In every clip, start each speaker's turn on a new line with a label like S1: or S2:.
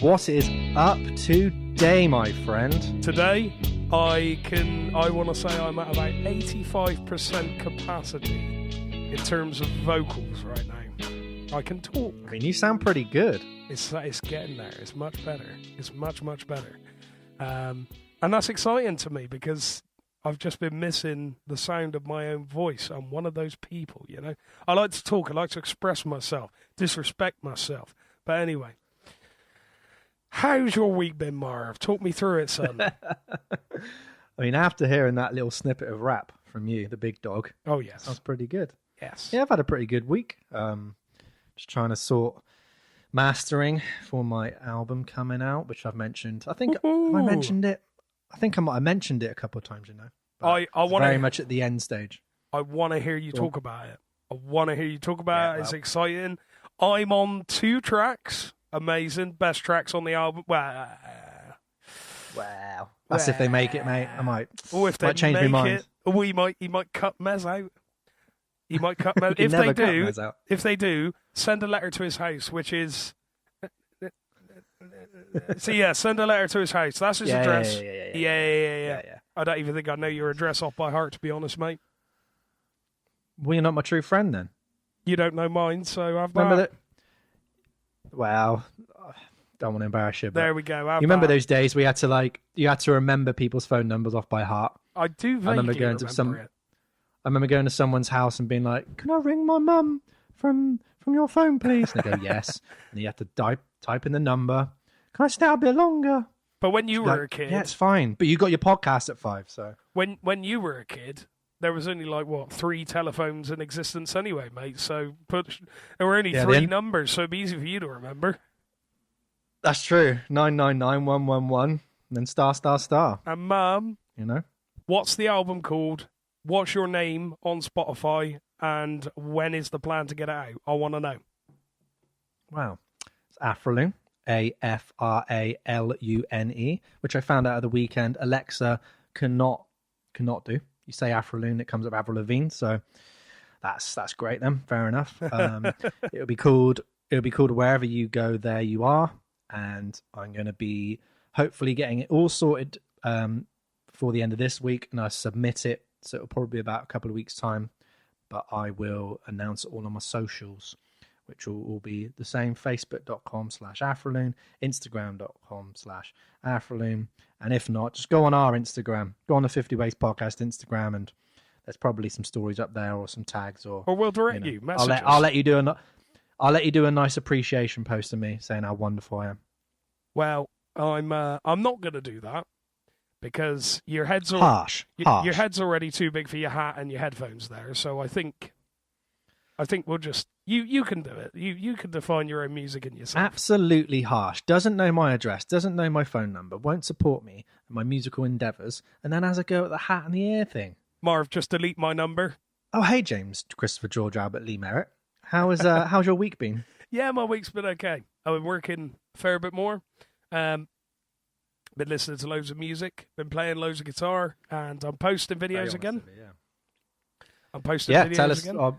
S1: What is up today, my friend?
S2: Today, I want to say I'm at about 85% capacity in terms of vocals right now. I can talk.
S1: I mean, you sound pretty good.
S2: It's getting there. It's much better. It's much better. And that's exciting to me because I've just been missing the sound of my own voice. I'm one of those people, you know. I like to talk. I like to express myself, disrespect myself. But anyway, how's your week been, Marv? Talk me through it, son.
S1: I mean, after hearing that little snippet of rap from you, the big dog.
S2: Oh, yes.
S1: Sounds pretty good.
S2: Yes.
S1: Yeah, I've had a pretty good week. Just trying to sort mastering for my album coming out, which I've mentioned. I think have I mentioned it. I think I might have mentioned it a couple of times, you know.
S2: I want
S1: very much at the end stage.
S2: I want to hear you talk about it. I want to hear you talk about it. It's exciting. I'm on 2 tracks. Amazing. Best tracks on the album. Wow.
S1: That's if they make it, mate. I might.
S2: Or if they
S1: change my mind.
S2: He might cut Mez out. He might cut Mez. If they do, send a letter to his house, which is. So yeah, send a letter to his house. That's his address. Yeah. I don't even think I know your address off by heart, to be honest, mate.
S1: Well, you're not my true friend then.
S2: You don't know mine, so I've
S1: remember that. Wow, don't want to embarrass you. But
S2: there we go.
S1: You remember those days we had to you had to remember people's phone numbers off by heart.
S2: I do.
S1: I remember going to someone's house and being like, "Can I ring my mum from your phone, please?" And they go, "Yes." And you have to type in the number. Can I stay a bit longer?
S2: But when you were a kid,
S1: yeah, it's fine. But you got your podcast at 5, so
S2: when you were a kid, there was only 3 telephones in existence anyway, mate. So there were only 3 numbers, so it'd be easy for you to remember.
S1: That's true. 999-111, and then star.
S2: And Mum,
S1: you know,
S2: what's the album called? What's your name on Spotify? And when is the plan to get it out? I want to know.
S1: Wow, it's Afralune. Afralune, which I found out at the weekend. Alexa cannot do. You say Afralune, it comes up Avril Lavigne, so that's great then. Fair enough. It'll be called Wherever You Go, There You Are, and I'm going to be hopefully getting it all sorted before the end of this week, and I submit it, so it'll probably be about a couple of weeks' time, but I will announce it all on my socials, which will all be the same: facebook.com/Afralune, instagram.com/Afralune. And if not, just go on our Instagram. Go on the 50 Ways Podcast Instagram, and there's probably some stories up there or some tags. Or
S2: we'll direct you.
S1: I'll let you do a nice appreciation post of me saying how wonderful I am.
S2: Well, I'm not going to do that because your head's
S1: harsh.
S2: Your head's already too big for your hat and your headphones there. So I think we'll just you can do it. You can define your own music in yourself.
S1: Absolutely harsh. Doesn't know my address. Doesn't know my phone number. Won't support me and my musical endeavours. And then has a go at the hat and the ear thing.
S2: Marv, just delete my number.
S1: Oh, hey James, Christopher George Albert Lee Merrett. How's your week been?
S2: Yeah, my week's been okay. I've been working a fair bit more. Been listening to loads of music. Been playing loads of guitar, and I'm posting videos again. I'm posting videos
S1: tell us
S2: again.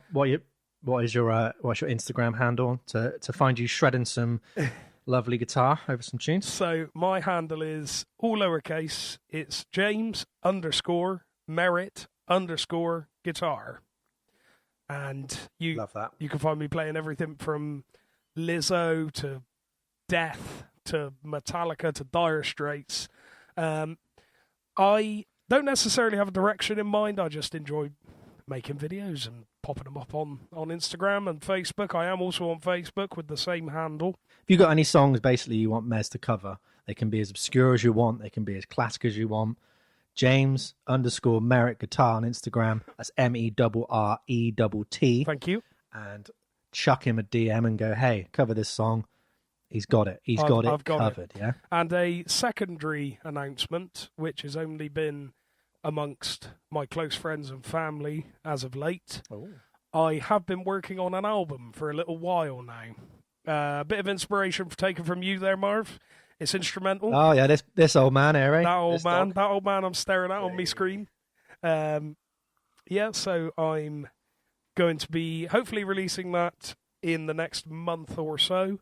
S1: What's your Instagram handle to find you shredding some lovely guitar over some tunes?
S2: So my handle is all lowercase. It's James_Merrett_guitar. And you
S1: love that.
S2: You can find me playing everything from Lizzo to Death to Metallica to Dire Straits. I don't necessarily have a direction in mind. I just enjoy making videos and popping them up on Instagram and Facebook. I am also on Facebook with the same handle.
S1: If you got any songs basically you want Mez to cover, they can be as obscure as you want, they can be as classic as you want. James_Merrett Guitar on Instagram. That's MERRETT.
S2: Thank you.
S1: And chuck him a DM and go, hey, cover this song. He's got it. I've got covered. Yeah.
S2: And a secondary announcement, which has only been amongst my close friends and family as of late.
S1: Oh.
S2: I have been working on an album for a little while now. A bit of inspiration taken from you there, Marv. It's instrumental.
S1: Oh yeah, this old man here, eh?
S2: That old man I'm staring at on my screen. So I'm going to be hopefully releasing that in the next month or so.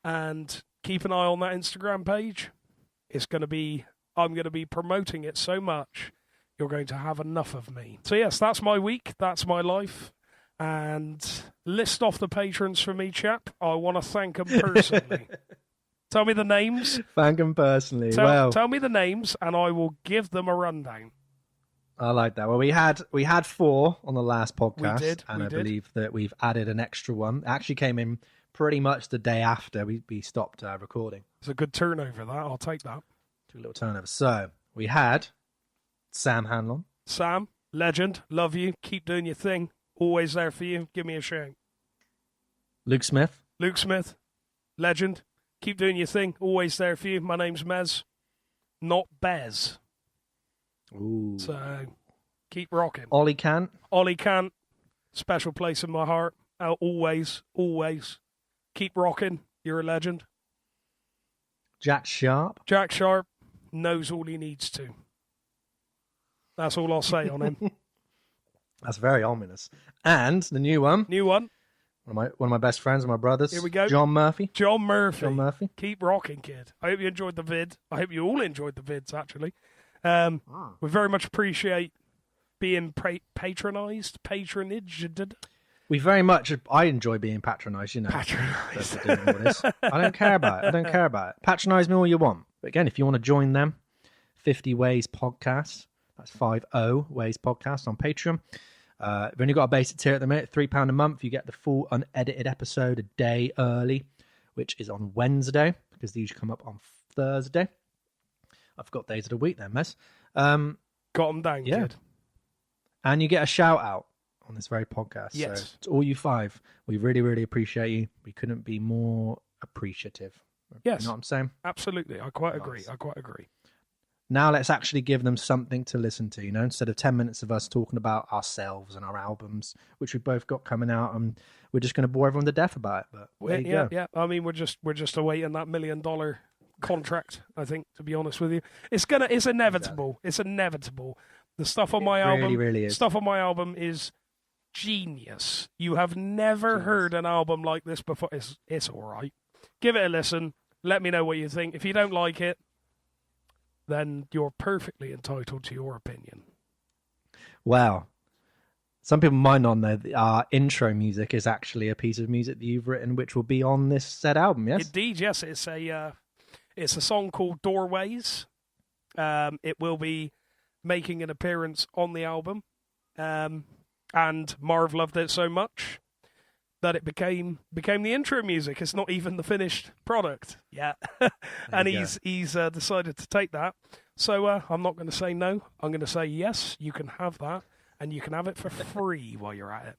S2: And keep an eye on that Instagram page. I'm going to be promoting it so much, you're going to have enough of me. So yes, that's my week. That's my life. And list off the patrons for me, chap. I want to thank them personally. Tell me the names.
S1: Thank them personally.
S2: Tell me the names, and I will give them a rundown.
S1: I like that. Well, we had 4 on the last podcast.
S2: We did.
S1: I believe that we've added an extra one. It actually came in pretty much the day after we stopped recording.
S2: It's a good turnover, that. I'll take that.
S1: Took a little turnover. So, we had Sam Hanlon.
S2: Sam, legend. Love you. Keep doing your thing. Always there for you. Give me a shout.
S1: Luke Smith.
S2: Luke Smith, legend. Keep doing your thing. Always there for you. My name's Mez, not Bez.
S1: Ooh.
S2: So, keep rocking.
S1: Ollie Cant.
S2: Ollie Cant, special place in my heart. Always, always. Keep rocking. You're a legend.
S1: Jack Sharp.
S2: Jack Sharp knows all he needs to. That's all I'll say on him.
S1: That's very ominous. And the new one.
S2: New one.
S1: One of my best friends and my brothers.
S2: Here we go.
S1: John Murphy.
S2: John Murphy. Keep rocking, kid. I hope you enjoyed the vid. I hope you all enjoyed the vids, actually. We very much appreciate being patronized.
S1: We very much. I enjoy being patronised, you know.
S2: Patronised.
S1: I don't care about it. Patronise me all you want. But again, if you want to join them, 50 Ways Podcast. That's 50 Ways Podcast on Patreon. We've only got a basic tier at the minute, £3 a month. You get the full unedited episode a day early, which is on Wednesday, because these come up on Thursday. I've got days of the week then, Mez.
S2: Got them down, kid.
S1: And you get a shout out on this very podcast.
S2: Yes.
S1: So to all you 5, we really, really appreciate you. We couldn't be more appreciative.
S2: Yes.
S1: You know what I'm saying?
S2: Absolutely. I quite agree.
S1: Now let's actually give them something to listen to, you know, instead of 10 minutes of us talking about ourselves and our albums, which we've both got coming out, and we're just going to bore everyone to death about it. But there you go.
S2: Yeah. I mean, we're just awaiting that $1 million contract, I think, to be honest with you. It's inevitable. Exactly. It's inevitable. The stuff on my album
S1: really is.
S2: Stuff on my album is genius. You have never heard an album like this before. It's all right. Give it a listen. Let me know what you think. If you don't like it, then you're perfectly entitled to your opinion.
S1: Well, some people might not know that our intro music is actually a piece of music that you've written, which will be on this said album, yes?
S2: Indeed, yes. It's a song called Doorways. It will be making an appearance on the album. And Marv loved it so much that it became the intro music. It's not even the finished product yet. And he's decided to take that. So I'm not going to say no. I'm going to say yes, you can have that. And you can have it for free while you're at it.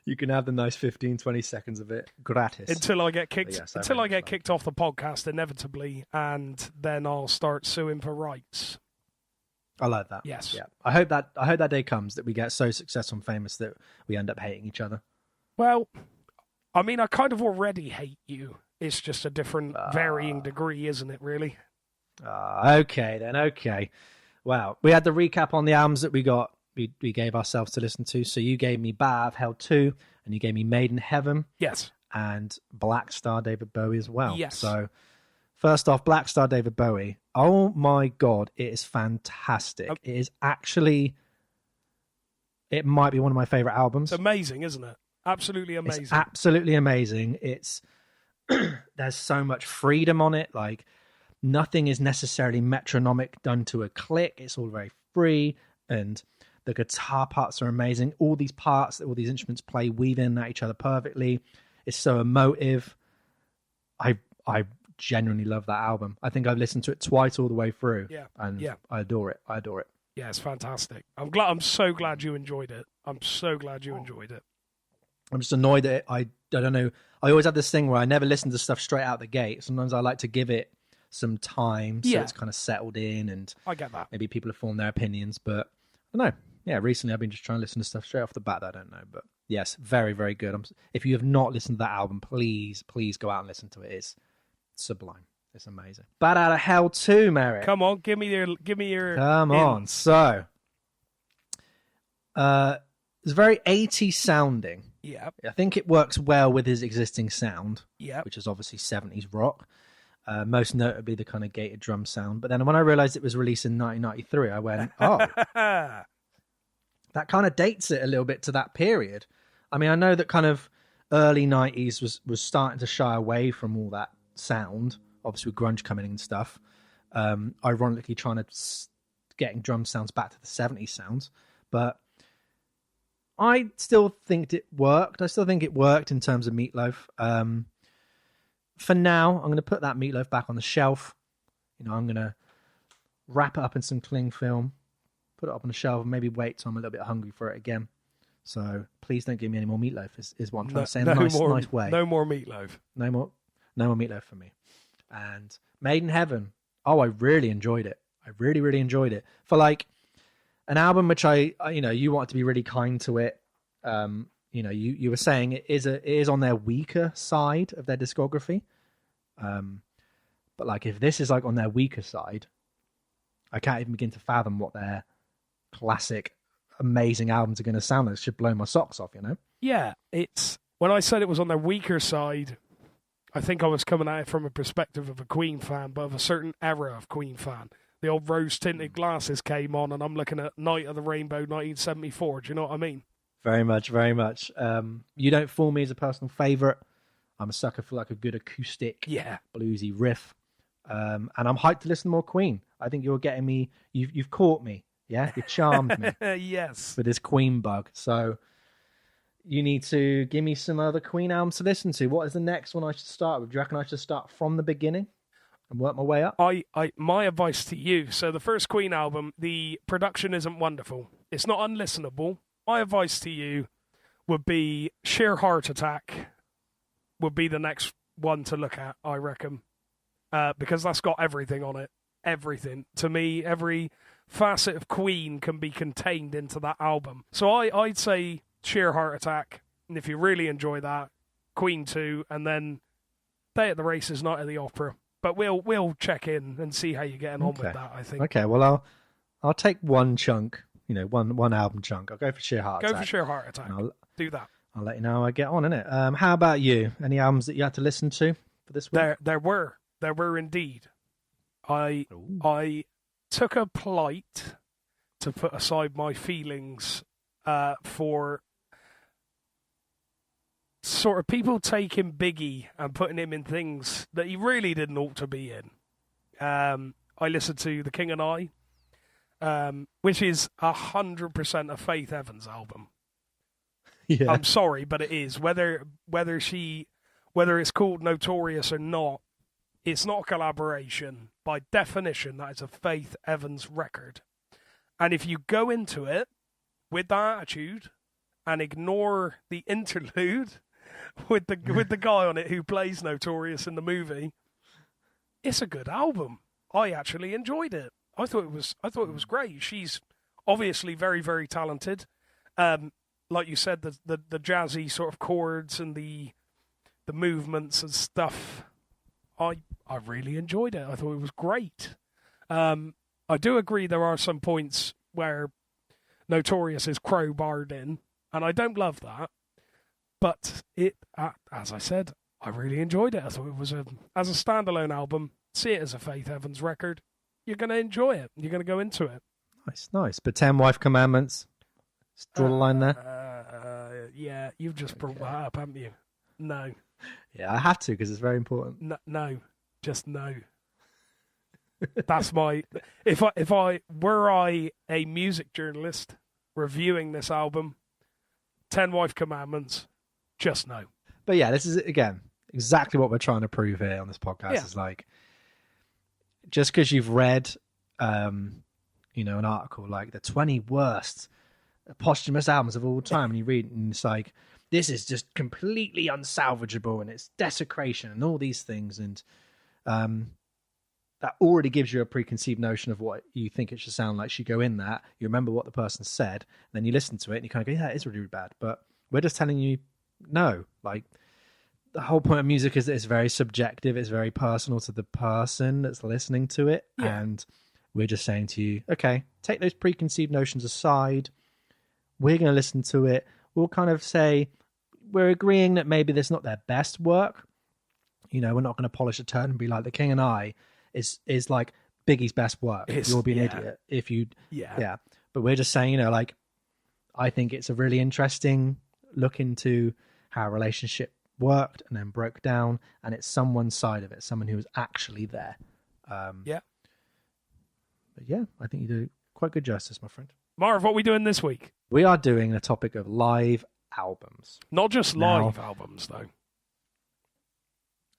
S1: You can have the nice 15, 20 seconds of it gratis.
S2: Until I get kicked kicked off the podcast, inevitably, and then I'll start suing for rights.
S1: I like that.
S2: Yes.
S1: Yeah. I hope that day comes, that we get so successful and famous that we end up hating each other.
S2: Well, I mean, I kind of already hate you. It's just a different varying degree, isn't it, really?
S1: Okay, then. Okay. Well, we had the recap on the albums that we gave ourselves to listen to. So you gave me Bat of Hell 2, and you gave me Made in Heaven.
S2: Yes.
S1: And Black Star David Bowie as well.
S2: Yes.
S1: So first off, Black Star David Bowie. Oh my God, it is fantastic. It is actually, it might be one of my favorite albums.
S2: It's amazing, isn't it? Absolutely amazing.
S1: It's absolutely amazing. It's there's so much freedom on it. Like, nothing is necessarily metronomic, done to a click. It's all very free, and the guitar parts are amazing. All these parts that all these instruments play weave in at each other perfectly. It's so emotive. I genuinely love that album. I think I've listened to it twice all the way through.
S2: Yeah.
S1: And
S2: yeah.
S1: I adore it.
S2: Yeah, it's fantastic. I'm so glad you enjoyed it. I'm
S1: just annoyed that I don't know. I always have this thing where I never listen to stuff straight out the gate. Sometimes I like to give it some time so it's kind of settled in, and
S2: I get that.
S1: Maybe people have formed their opinions, but I don't know. Yeah, recently I've been just trying to listen to stuff straight off the bat that I don't know. But yes, very, very good. If you have not listened to that album, please go out and listen to it. It's sublime. It's amazing. Bat Out of Hell 2, Merrett.
S2: Come on, give me your
S1: Come on. So it's very 80s sounding.
S2: Yeah.
S1: I think it works well with his existing sound,
S2: Yeah.
S1: which is obviously 70s rock. Most notably the kind of gated drum sound. But then when I realized it was released in 1993, I went, oh, that kind of dates it a little bit to that period. I mean, I know that kind of early 90s was starting to shy away from all that sound, obviously with grunge coming in and stuff. Ironically trying to getting drum sounds back to the 70s sounds. But I still think it worked. I still think it worked in terms of Meatloaf. For now, I'm going to put that Meatloaf back on the shelf. You know, I'm going to wrap it up in some cling film, put it up on the shelf, and maybe wait till I'm a little bit hungry for it again. So please don't give me any more Meatloaf, is what I'm trying to say in a nice way.
S2: No more Meatloaf.
S1: No more Meatloaf for me. And Made in Heaven. Oh, I really enjoyed it. I really, really enjoyed it. For like an album which I you want to be really kind to it. You were saying it is on their weaker side of their discography. But like if this is like on their weaker side, I can't even begin to fathom what their classic, amazing albums are going to sound like. It should blow my socks off, you know?
S2: Yeah, it's when I said it was on their weaker side, I think I was coming at it from a perspective of a Queen fan, but of a certain era of Queen fan. The old rose-tinted glasses came on, and I'm looking at Night of the Rainbow 1974. Do you know what I mean?
S1: Very much, very much. You Don't Fool Me is a personal favourite. I'm a sucker for like a good acoustic, bluesy riff. And I'm hyped to listen to more Queen. I think you're getting me. You've caught me. Yeah, you charmed me.
S2: Yes.
S1: With this Queen bug. So you need to give me some other Queen albums to listen to. What is the next one I should start with? Do you reckon I should start from the beginning and work my way up?
S2: My advice to you. So the first Queen album, the production isn't wonderful. It's not unlistenable. My advice to you would be Sheer Heart Attack would be the next one to look at, I reckon. Because that's got everything on it. Everything. To me, every facet of Queen can be contained into that album. So I'd say Sheer Heart Attack. And if you really enjoy that, Queen 2, and then Day at the Races, Night of the Opera. But we'll check in and see how you're getting on with that, I think.
S1: Okay, well, I'll take one chunk. One album chunk. I'll go for Sheer Heart Attack.
S2: Go for Sheer Heart Attack. Do that.
S1: I'll let you know how I get on, innit? How about you? Any albums that you had to listen to for this week?
S2: There were indeed. I took a plight to put aside my feelings for sort of people taking Biggie and putting him in things that he really didn't ought to be in. I listened to The King and I. Which is 100% a Faith Evans album.
S1: Yeah.
S2: I'm sorry, but it is. Whether it's called Notorious or not, it's not a collaboration. By definition, that is a Faith Evans record. And if you go into it with that attitude and ignore the interlude with the guy on it who plays Notorious in the movie, it's a good album. I actually enjoyed it. I thought it was great. She's obviously very, very talented. Like you said, the jazzy sort of chords and the movements and stuff. I really enjoyed it. I thought it was great. I do agree there are some points where Notorious is crowbarred in, and I don't love that. But it, as I said, I really enjoyed it. I thought it was as a standalone album. See it as a Faith Evans record. You're going to enjoy it. You're going to go into it.
S1: Nice. But 10 Wife Commandments, draw the line there.
S2: Yeah, you've just brought that up, haven't you? No.
S1: Yeah, I have to because it's very important.
S2: No, just no. That's my. If I were a music journalist reviewing this album, 10 Wife Commandments, just no.
S1: But yeah, this is again exactly what we're trying to prove here on this podcast.
S2: Yeah.
S1: Is like, just because you've read, an article like the 20 worst posthumous albums of all time, and you read it and it's like, this is just completely unsalvageable and it's desecration and all these things, and that already gives you a preconceived notion of what you think it should sound like. You go in that, you remember what the person said, and then you listen to it and you kind of go, yeah, it is really, really bad. But we're just telling you, no, like, the whole point of music is that it's very subjective. It's very personal to the person that's listening to it. Yeah. And we're just saying to you, okay, take those preconceived notions aside. We're going to listen to it. We'll kind of say, we're agreeing that maybe that's not their best work. You know, we're not going to polish a turd and be like, The King and I is like Biggie's best work. You'll be an idiot if you... Yeah. But we're just saying, you know, like, I think it's a really interesting look into how a relationship worked and then broke down, and it's someone's side of it, someone who was actually there. But yeah, I think you do quite good justice, my friend.
S2: Marv, what are we doing this week?
S1: We are doing the topic of live albums.
S2: Not just live albums, though.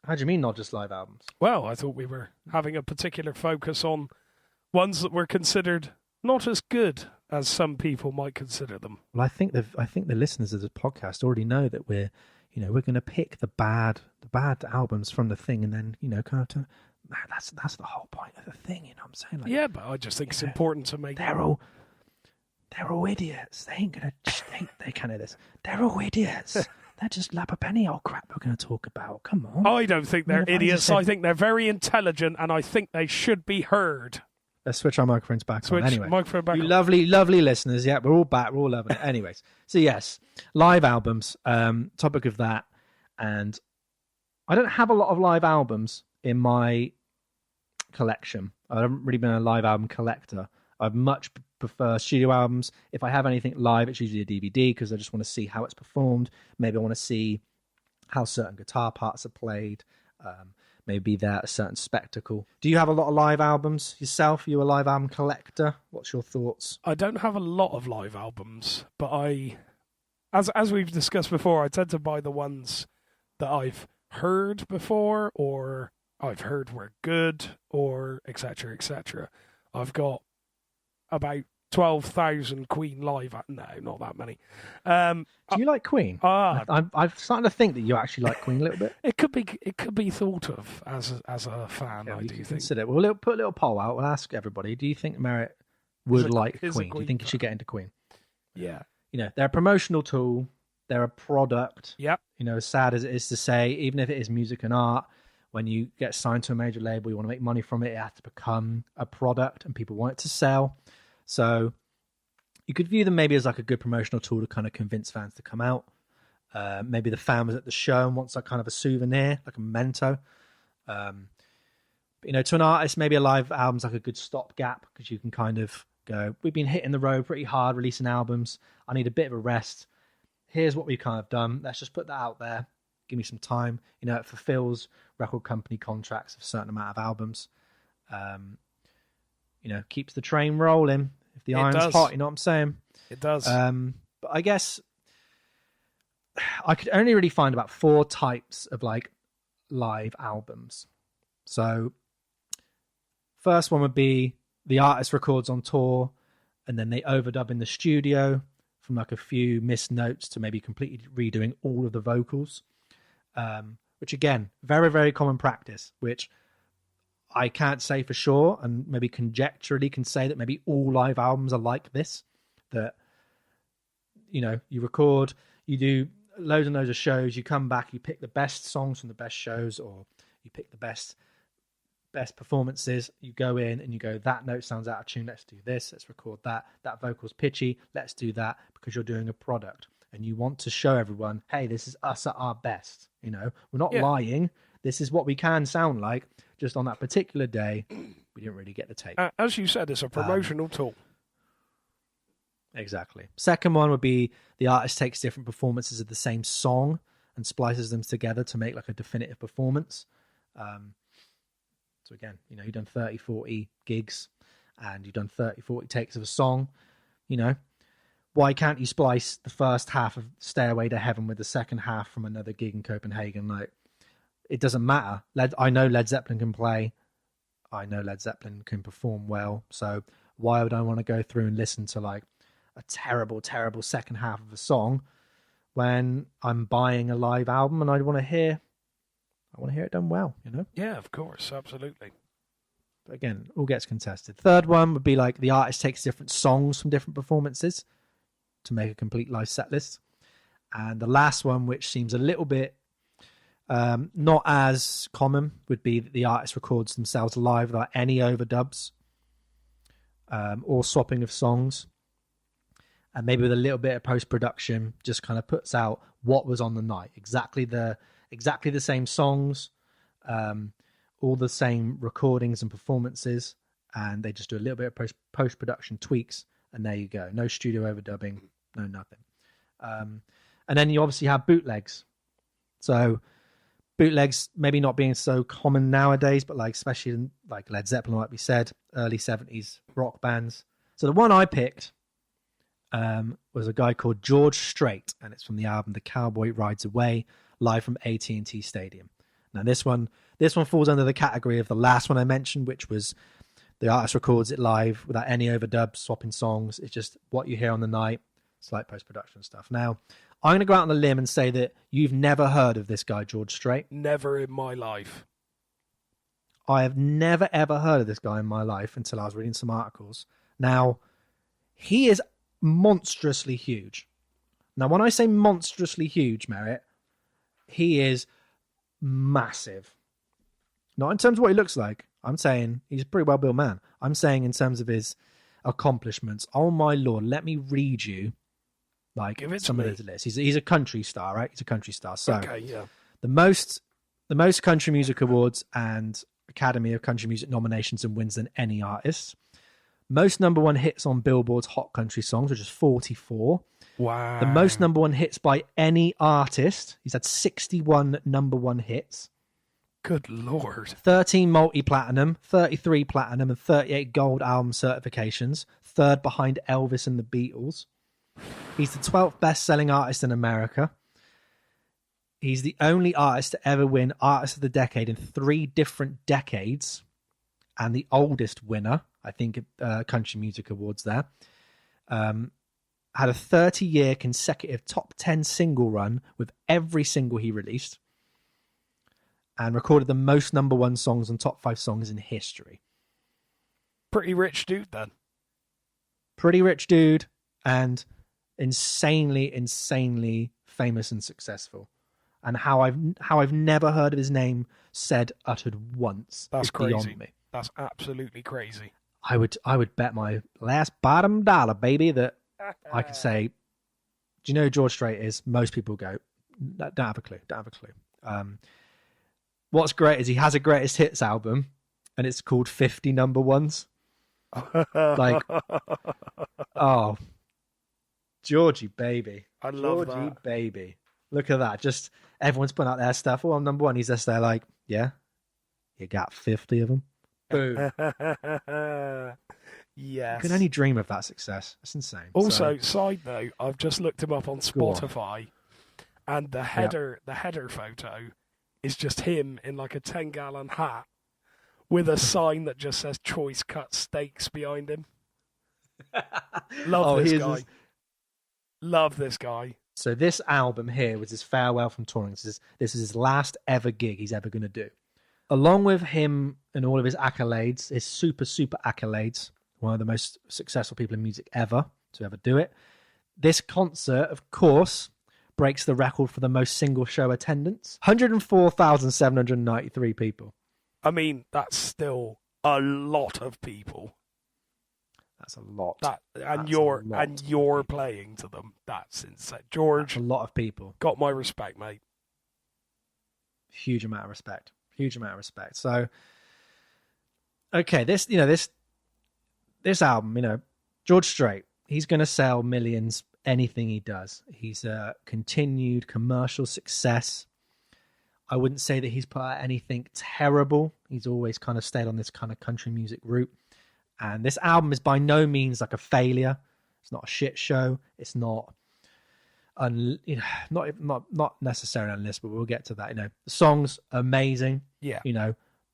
S1: How do you mean not just live albums?
S2: Well, I thought we were having a particular focus on ones that were considered not as good as some people might consider them.
S1: Well, I think the listeners of the podcast already know that we're going to pick the bad albums from the thing, and then, you know, kind of that's the whole point of the thing. You know what I'm saying? Like,
S2: yeah, but I just think it's important to make.
S1: They're all idiots. They ain't gonna. They can't do this. They're all idiots. They're just lap a penny old crap we're going to talk about. Come on.
S2: I don't think they're idiots. I think they're very intelligent, and I think they should be heard.
S1: Let's switch our microphones back on. Anyway,
S2: microphone back on.
S1: Lovely listeners. Yeah, we're all back. We're all loving it. Anyways, so yes, live albums, topic of that. And I don't have a lot of live albums in my collection. I haven't really been a live album collector. I much prefer studio albums. If I have anything live, it's usually a DVD because I just want to see how it's performed. Maybe I want to see how certain guitar parts are played. Maybe they're a certain spectacle. Do you have a lot of live albums yourself? Are you a live album collector? What's your thoughts?
S2: I don't have a lot of live albums, but as we've discussed before, I tend to buy the ones that I've heard before, or I've heard were good, or etc., etc. I've got about 12,000 Queen live. No, not that many.
S1: Do you like Queen? I'm starting to think that you actually like Queen a little bit.
S2: It could be thought of as a fan. I do think.
S1: Consider it. We'll put a little poll out. We'll ask everybody. Do you think Merrett would like Queen? Do you think he should get into Queen?
S2: Yeah.
S1: You know, they're a promotional tool. They're a product.
S2: Yep.
S1: You know, as sad as it is to say, even if it is music and art, when you get signed to a major label, you want to make money from it. It has to become a product, and people want it to sell. So you could view them maybe as like a good promotional tool to kind of convince fans to come out. Maybe the fan was at the show and wants like kind of a souvenir, like a memento. But, you know, to an artist, maybe a live album's like a good stopgap because you can kind of go, we've been hitting the road pretty hard releasing albums. I need a bit of a rest. Here's what we've kind of done. Let's just put that out there. Give me some time. You know, it fulfills record company contracts of a certain amount of albums. You know, keeps the train rolling. If the iron's hot, you know what I'm saying?
S2: It does.
S1: But I guess I could only really find about 4 types of like live albums. So first one would be the artist records on tour and then they overdub in the studio from like a few missed notes to maybe completely redoing all of the vocals. Which again, very, very common practice, which I can't say for sure, and maybe conjecturally can say that maybe all live albums are like this, that, you know, you record, you do loads and loads of shows, you come back, you pick the best songs from the best shows, or you pick the best performances, you go in and you go, that note sounds out of tune, let's do this, let's record that vocal's pitchy, let's do that, because you're doing a product. And you want to show everyone, hey, this is us at our best. You know, we're not lying. This is what we can sound like. Just on that particular day, we didn't really get the take.
S2: As you said, it's a promotional tool.
S1: Exactly. Second one would be the artist takes different performances of the same song and splices them together to make like a definitive performance. So again, you know, you've done 30, 40 gigs and you've done 30, 40 takes of a song, you know. Why can't you splice the first half of Stairway to Heaven with the second half from another gig in Copenhagen? Like, it doesn't matter. I know Led Zeppelin can play. I know Led Zeppelin can perform well. So why would I want to go through and listen to like a terrible, terrible second half of a song when I'm buying a live album and I want to hear it done well, you know?
S2: Yeah, of course. Absolutely.
S1: But again, all gets contested. Third one would be like the artist takes different songs from different performances to make a complete live set list. And the last one, which seems a little bit not as common, would be that the artist records themselves live without any overdubs or swapping of songs. and maybe with a little bit of post-production, just kind of puts out what was on the night. Exactly the same songs, all the same recordings and performances, and they just do a little bit of post-production tweaks, and there you go. No studio overdubbing, no nothing. And then you obviously have bootlegs. So bootlegs maybe not being so common nowadays, but like especially in like Led Zeppelin, like we said, early 70s rock bands. So the one I picked was a guy called George Strait, and it's from the album The Cowboy Rides Away, live from AT&T Stadium. Now this one falls under the category of the last one I mentioned, which was the artist records it live without any overdubs, swapping songs. It's just what you hear on the night, slight post-production stuff. Now, I'm going to go out on a limb and say that you've never heard of this guy, George Strait.
S2: Never in my life.
S1: I have never, ever heard of this guy in my life until I was reading some articles. Now, he is monstrously huge. Now, when I say monstrously huge, Merrett, he is massive. Not in terms of what he looks like. I'm saying he's a pretty well-built man. I'm saying in terms of his accomplishments. Oh, my Lord, let me read you like some of his lists. He's a country star, right? He's a country star. So
S2: okay, yeah.
S1: The most country music awards and Academy of Country Music nominations and wins than any artist. Most number one hits on Billboard's Hot Country Songs, which is 44.
S2: Wow.
S1: The most number one hits by any artist. He's had 61 number one hits.
S2: Good Lord.
S1: 13 multi-platinum, 33 platinum, and 38 gold album certifications. Third behind Elvis and the Beatles. He's the 12th best-selling artist in America. He's the only artist to ever win Artist of the Decade in 3 different decades. And the oldest winner, I think, Country Music Awards there. Had a 30-year consecutive top 10 single run with every single he released. And recorded the most number one songs and top 5 songs in history.
S2: Pretty rich dude, then.
S1: Pretty rich dude, and insanely famous and successful. And how I've never heard of his name uttered once.
S2: That's crazy.
S1: Beyond me.
S2: That's absolutely crazy.
S1: I would bet my last bottom dollar, baby, that I could say, do you know who George Strait is? Most people go, don't have a clue. What's great is he has a greatest hits album, and it's called 50 Number Ones. Like, oh, Georgie baby.
S2: I love
S1: Georgie
S2: that.
S1: baby. Look at that. Just everyone's putting out their stuff. Oh, I'm number one. He's just there like, yeah, you got 50 of them. Boom.
S2: Yes.
S1: You can only dream of that success. It's insane.
S2: Also, side note, I've just looked him up on Spotify, and the header photo is just him in like a 10-gallon hat with a sign that just says choice cut steaks behind him. Love this guy. Love this guy.
S1: So this album here was his farewell from touring. This is his last ever gig he's ever going to do. Along with him and all of his accolades, his super accolades, one of the most successful people in music ever to ever do it. This concert, of course, breaks the record for the most single show attendance. 104,793 people.
S2: I mean, that's still a lot of people.
S1: That's a lot.
S2: You're playing to them. That's insane. George,
S1: that's a lot of people. Got
S2: my respect, mate.
S1: Huge amount of respect. So, okay, this album, George Strait, he's going to sell millions. Anything he does. He's a continued commercial success. I wouldn't say that he's put out anything terrible. He's always kind of stayed on this kind of country music route. And this album is by no means like a failure. It's not a shit show. It's not not necessarily unlistenable. We'll get to that. The songs are amazing.
S2: Yeah.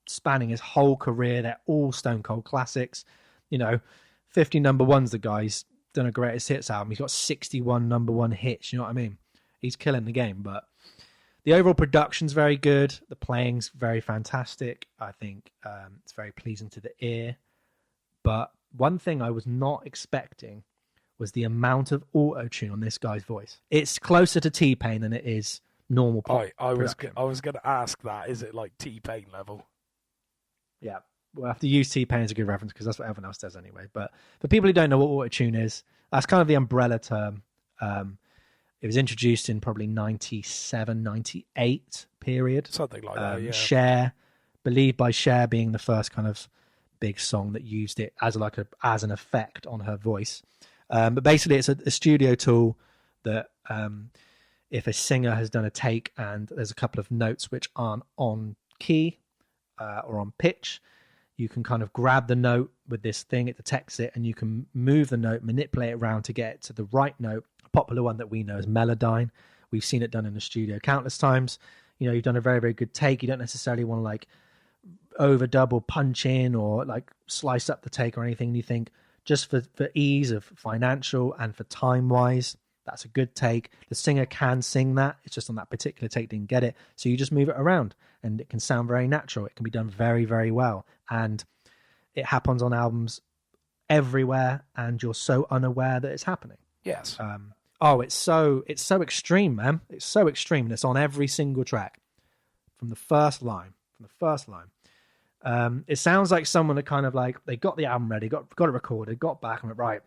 S1: Spanning his whole career, they're all stone cold classics. 50 number ones. The guy's done a greatest hits album. He's got 61 number one hits. You know what I mean? He's killing the game. But the overall production's very good. The playing's very fantastic. I think it's very pleasing to the ear. But one thing I was not expecting was the amount of auto-tune on this guy's voice. It's closer to T-Pain than it is normal pop.
S2: I was going to ask that. Is it like T-Pain level?
S1: Yeah. we'll have to use T-Pain as a good reference because that's what everyone else does anyway. But for people who don't know what auto-tune is, that's kind of the umbrella term. It was introduced in probably 97, 98 period.
S2: Something like that, yeah.
S1: Cher, believed by Cher being the first kind of big song that used it as an effect on her voice. But basically it's a studio tool that if a singer has done a take and there's a couple of notes which aren't on key or on pitch, you can kind of grab the note with this thing, it detects it, and you can move the note, manipulate it around to get it to the right note. A popular one that we know is Melodyne. We've seen it done in the studio countless times. You know, you've done a very, very good take. You don't necessarily want to like overdub or punch in or like slice up the take or anything. You think just for ease of financial and for time wise, that's a good take. The singer can sing that. It's just on that particular take didn't get it. So you just move it around and it can sound very natural. It can be done very, very well. And it happens on albums everywhere and you're so unaware that it's happening.
S2: Yes.
S1: It's so extreme, man. It's so extreme. And it's on every single track from the first line. It sounds like someone that kind of like, they got the album ready, got it recorded, got back and went, right,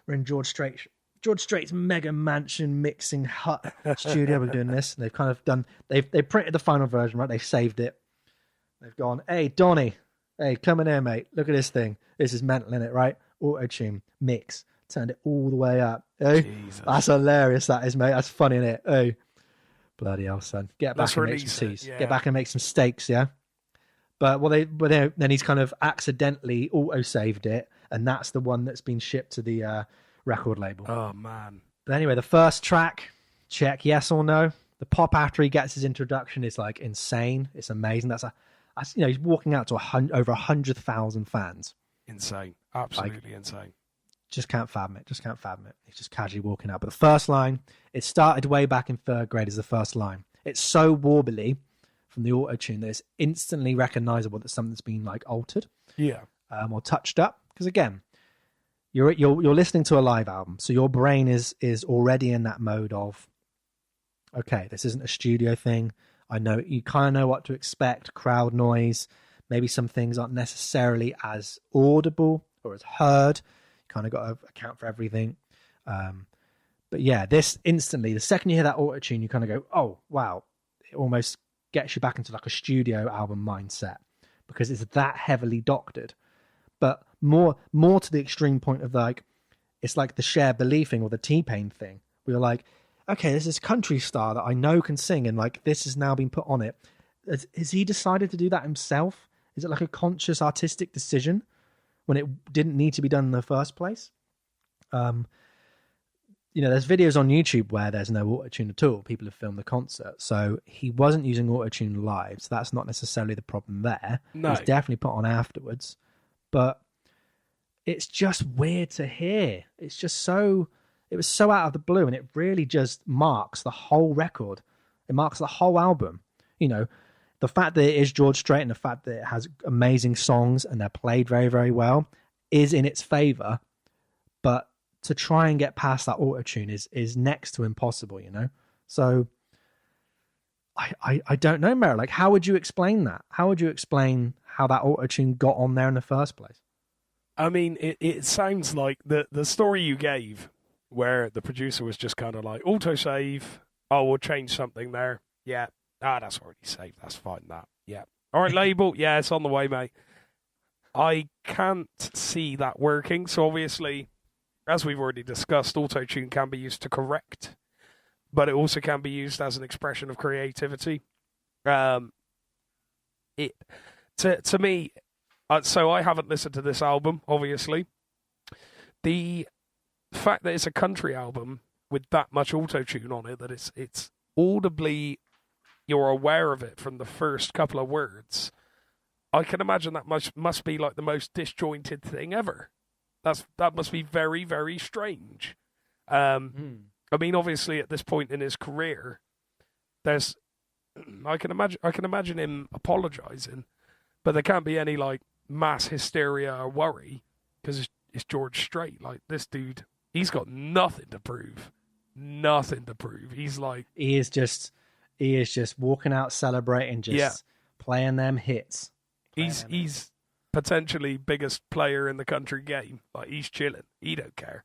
S1: we're in George Strait's mega mansion mixing hut studio. We're doing this. And they've kind of done, they've printed the final version, right? They've saved it. They've gone, hey, Donnie, hey, come in here, mate. Look at this thing. This is mental, innit, right? Auto-tune, mix. Turned it all the way up. Hey, Jesus. That's hilarious, that is, mate. That's funny, innit? Hey, bloody hell, son. Get back and make some teas. Yeah. Get back and make some steaks, yeah? But then he's kind of accidentally auto-saved it, and that's the one that's been shipped to the record label.
S2: Oh, man.
S1: But anyway, the first track, check yes or no. The pop after he gets his introduction is like insane. It's amazing. He's walking out to over 100,000 fans.
S2: Insane. Absolutely insane.
S1: Just can't fathom it. He's just casually walking out. But the first line, it started way back in third grade as the first line. It's so warbly from the auto-tune that it's instantly recognizable that something's been like altered.
S2: Yeah.
S1: Or touched up. Because again, you're listening to a live album. So your brain is already in that mode of, okay, this isn't a studio thing. I know you kind of know what to expect. Crowd noise. Maybe some things aren't necessarily as audible or as heard. Kind of got to account for everything. But yeah, this instantly, the second you hear that auto-tune, you kind of go, oh, wow. It almost gets you back into like a studio album mindset because it's that heavily doctored. But more to the extreme point of like, it's like the shared beliefing or the T-Pain thing. We were like, okay, there's this country star that I know can sing and like this has now been put on it. Has he decided to do that himself? Is it like a conscious artistic decision when it didn't need to be done in the first place? There's videos on YouTube where there's no auto-tune at all. People have filmed the concert. So he wasn't using auto-tune live. So that's not necessarily the problem there.
S2: No.
S1: It's definitely put on afterwards. But it's just weird to hear. It was so out of the blue and it really just marks the whole record. It marks the whole album. You know, the fact that it is George Strait and the fact that it has amazing songs and they're played very, very well is in its favor. But to try and get past that auto-tune is next to impossible, you know? So I don't know, Merrett. Like, how would you explain that? How would you explain how that auto-tune got on there in the first place?
S2: I mean, it sounds like the story you gave where the producer was just kind of like, auto-save, oh, we'll change something there. Yeah. That's already saved. That's fine, that. Yeah. All right, label. Yeah, it's on the way, mate. I can't see that working. So obviously, as we've already discussed, auto-tune can be used to correct, but it also can be used as an expression of creativity. To me, so I haven't listened to this album, obviously. The fact that it's a country album with that much auto-tune on it, that it's audibly, you're aware of it from the first couple of words, I can imagine that must be like the most disjointed thing ever. That must be very, very strange. I mean, obviously, at this point in his career, I can imagine him apologizing, but there can't be any like mass hysteria or worry because it's George Strait. Like, this dude, he's got nothing to prove. He's like,
S1: he is just walking out celebrating, just playing them hits.
S2: He's potentially biggest player in the country game. Like, he's chilling. He don't care.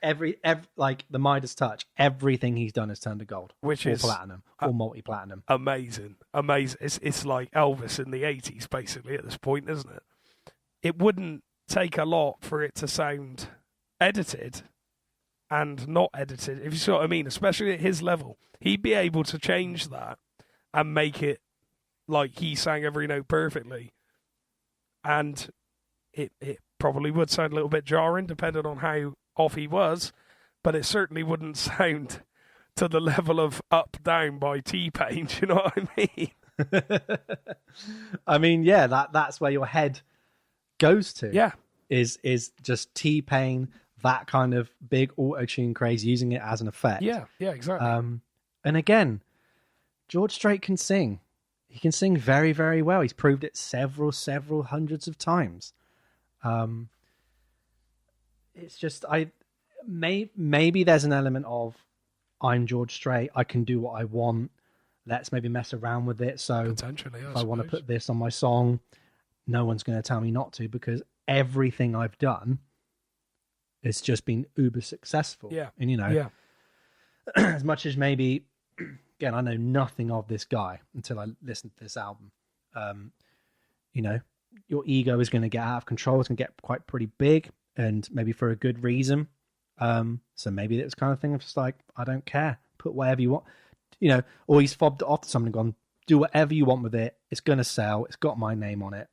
S1: Every like the Midas touch, everything he's done has turned to gold,
S2: which
S1: or
S2: is
S1: platinum, or multi-platinum.
S2: Amazing. It's like Elvis in the 80s, basically, at this point, isn't it? It wouldn't take a lot for it to sound edited and not edited, if you see what I mean, especially at his level. He'd be able to change that and make it like he sang every note perfectly. And it probably would sound a little bit jarring, depending on how off he was, but it certainly wouldn't sound to the level of Up Down by T-Pain. Do you know what I mean?
S1: I mean, yeah, that's where your head goes to.
S2: Yeah,
S1: is just T-Pain, that kind of big auto-tune craze, using it as an effect.
S2: Yeah, exactly.
S1: And again, George Strait can sing. He can sing very, very well. He's proved it several hundreds of times. It's just maybe there's an element of, I'm George Strait, I can do what I want. Let's maybe mess around with it. So
S2: potentially,
S1: if I want to put this on my song, no one's going to tell me not to, because everything I've done has just been uber successful.
S2: Yeah.
S1: And as much as maybe, again, I know nothing of this guy until I listened to this album. Your ego is going to get out of control. It's going to get quite pretty big, and maybe for a good reason. So maybe it's kind of thing of just like, I don't care. Put whatever you want. Or he's fobbed it off to someone and gone, do whatever you want with it. It's going to sell. It's got my name on it.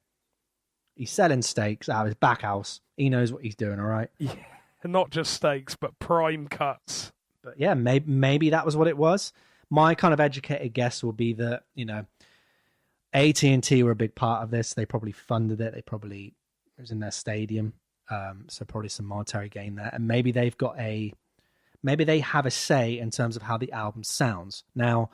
S1: He's selling steaks out of his back house. He knows what he's doing, all right?
S2: Yeah, not just steaks, but prime cuts.
S1: But yeah, maybe that was what it was. My kind of educated guess will be that, AT&T were a big part of this. They probably funded it. It was in their stadium. So probably some monetary gain there. And maybe they have a say in terms of how the album sounds. Now,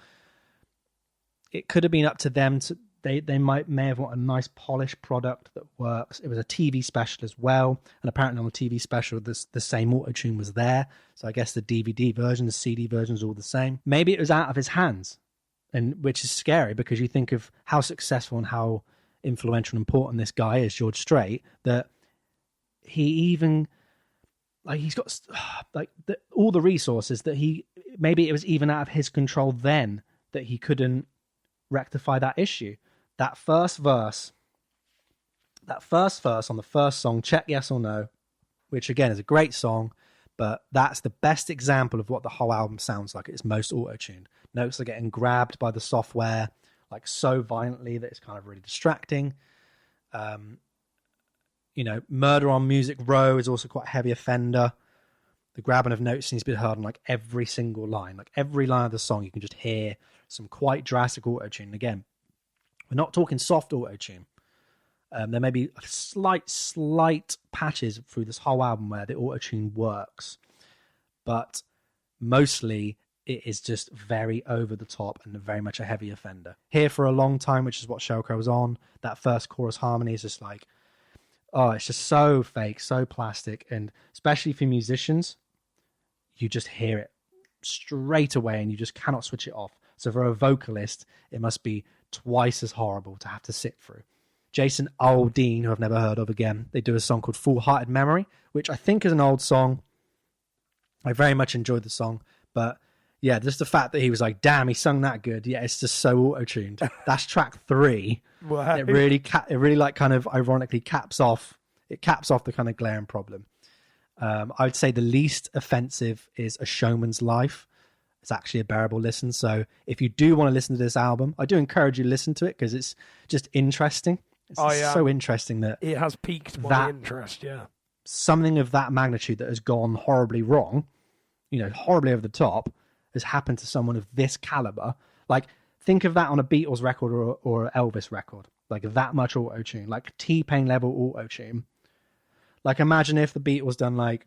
S1: it could have been up to them to, they may have wanted a nice polished product that works. It was a TV special as well. And apparently on the TV special, the same auto-tune was there. So I guess the DVD version, the CD version is all the same. Maybe it was out of his hands, and which is scary because you think of how successful and how influential and important this guy is, George Strait, that he even, he's got all the resources that maybe it was even out of his control then that he couldn't rectify that issue. That first verse on the first song, Check Yes or No, which again is a great song, but that's the best example of what the whole album sounds like. It's most auto-tuned. Notes are getting grabbed by the software so violently that it's kind of really distracting. Murder on Music Row is also quite a heavy offender. The grabbing of notes needs to be heard on every single line. Every line of the song, you can just hear some quite drastic auto-tune. Again, we're not talking soft auto-tune. There may be slight patches through this whole album where the auto-tune works, but mostly it is just very over the top and very much a heavy offender. Here for a Long Time, which is what Sheryl Crow was on, that first chorus harmony is just it's just so fake, so plastic, and especially for musicians, you just hear it straight away and you just cannot switch it off. So for a vocalist, it must be twice as horrible to have to sit through. Jason Aldean, who I've never heard of again, they do a song called Full Hearted Memory, which I think is an old song. I very much enjoyed the song, but yeah, just the fact that he was damn, he sung that good. Yeah, it's just so auto-tuned. That's track 3.
S2: Wow.
S1: It really kind of ironically caps off the kind of glaring problem. I would say the least offensive is A Showman's Life. It's actually a bearable listen. So if you do want to listen to this album, I do encourage you to listen to it because it's just interesting. It's so interesting that
S2: it has piqued my interest. Yeah,
S1: something of that magnitude that has gone horribly wrong, horribly over the top, has happened to someone of this caliber. Think of that on a Beatles record or an Elvis record. That much auto-tune, T-Pain level auto-tune. Imagine if the Beatles done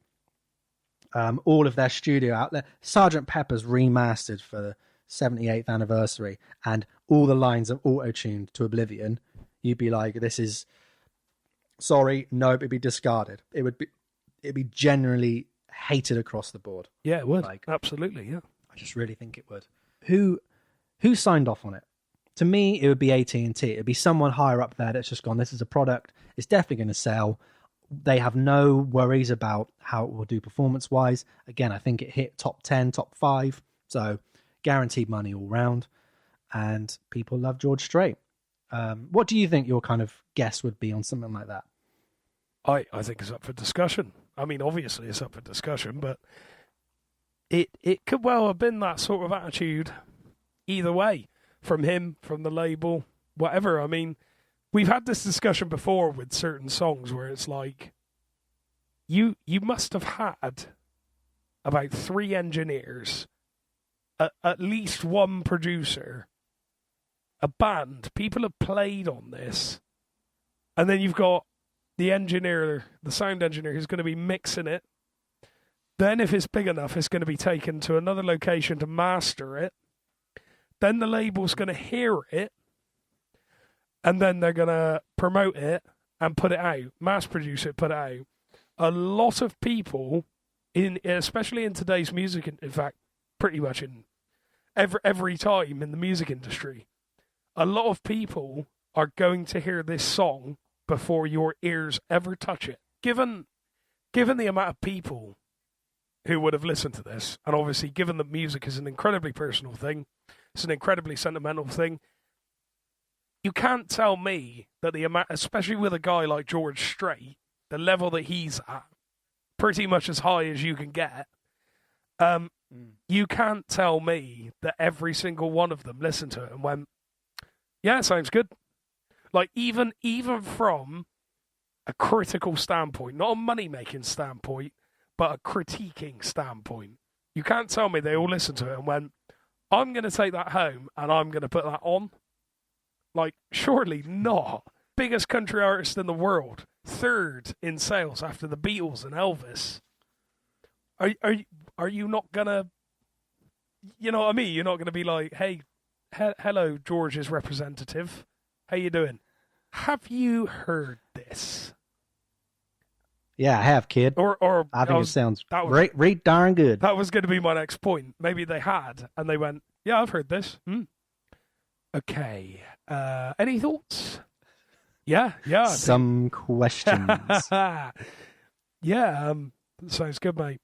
S1: all of their studio out there, Sgt. Pepper's remastered for the 78th anniversary, and all the lines are auto-tuned to oblivion. You'd be this is, sorry, no, it'd be discarded. It'd be generally hated across the board.
S2: Yeah, it would. Absolutely, yeah.
S1: I just really think it would. Who signed off on it to me, it would be AT&T. It would be someone higher up there that's just gone, this is a product, it's definitely going to sell. They have no worries about how it will do performance-wise. Again, I think it hit top 10, top 5, so guaranteed money all round. And people love George Strait. What do you think your kind of guess would be on something like that?
S2: I think it's up for discussion. I mean, obviously it's up for discussion, but it could well have been that sort of attitude either way, from him, from the label, whatever. I mean, we've had this discussion before with certain songs where it's like, you must have had about 3 engineers, at least 1 producer, a band. People have played on this, and then you've got the engineer, the sound engineer, who's going to be mixing it. Then if it's big enough, it's going to be taken to another location to master it. Then the label's going to hear it, and then they're going to promote it and put it out, mass produce it, put it out. A lot of people, especially in today's music, in fact, pretty much in every time in the music industry, a lot of people are going to hear this song before your ears ever touch it. Given the amount of people who would have listened to this, and obviously given that music is an incredibly personal thing, it's an incredibly sentimental thing, you can't tell me that the amount, especially with a guy like George Strait, the level that he's at, pretty much as high as you can get, you can't tell me that every single one of them listened to it and went, yeah, it sounds good. Like, even from a critical standpoint, not a money-making standpoint, but a critiquing standpoint, you can't tell me they all listened to it and went, I'm going to take that home and I'm going to put that on. Like, surely not. Biggest country artist in the world, 3rd in sales after the Beatles and Elvis. Are you not going to, you know what I mean? You're not going to be like, hey, hello, George's representative. How you doing? Have you heard this?
S1: Yeah, I have, kid.
S2: Or
S1: I think it sounds great, darn good.
S2: That was going to be my next point. Maybe they had, and they went, yeah, I've heard this. Okay. Any thoughts? Yeah.
S1: Some questions.
S2: Yeah, sounds good, mate.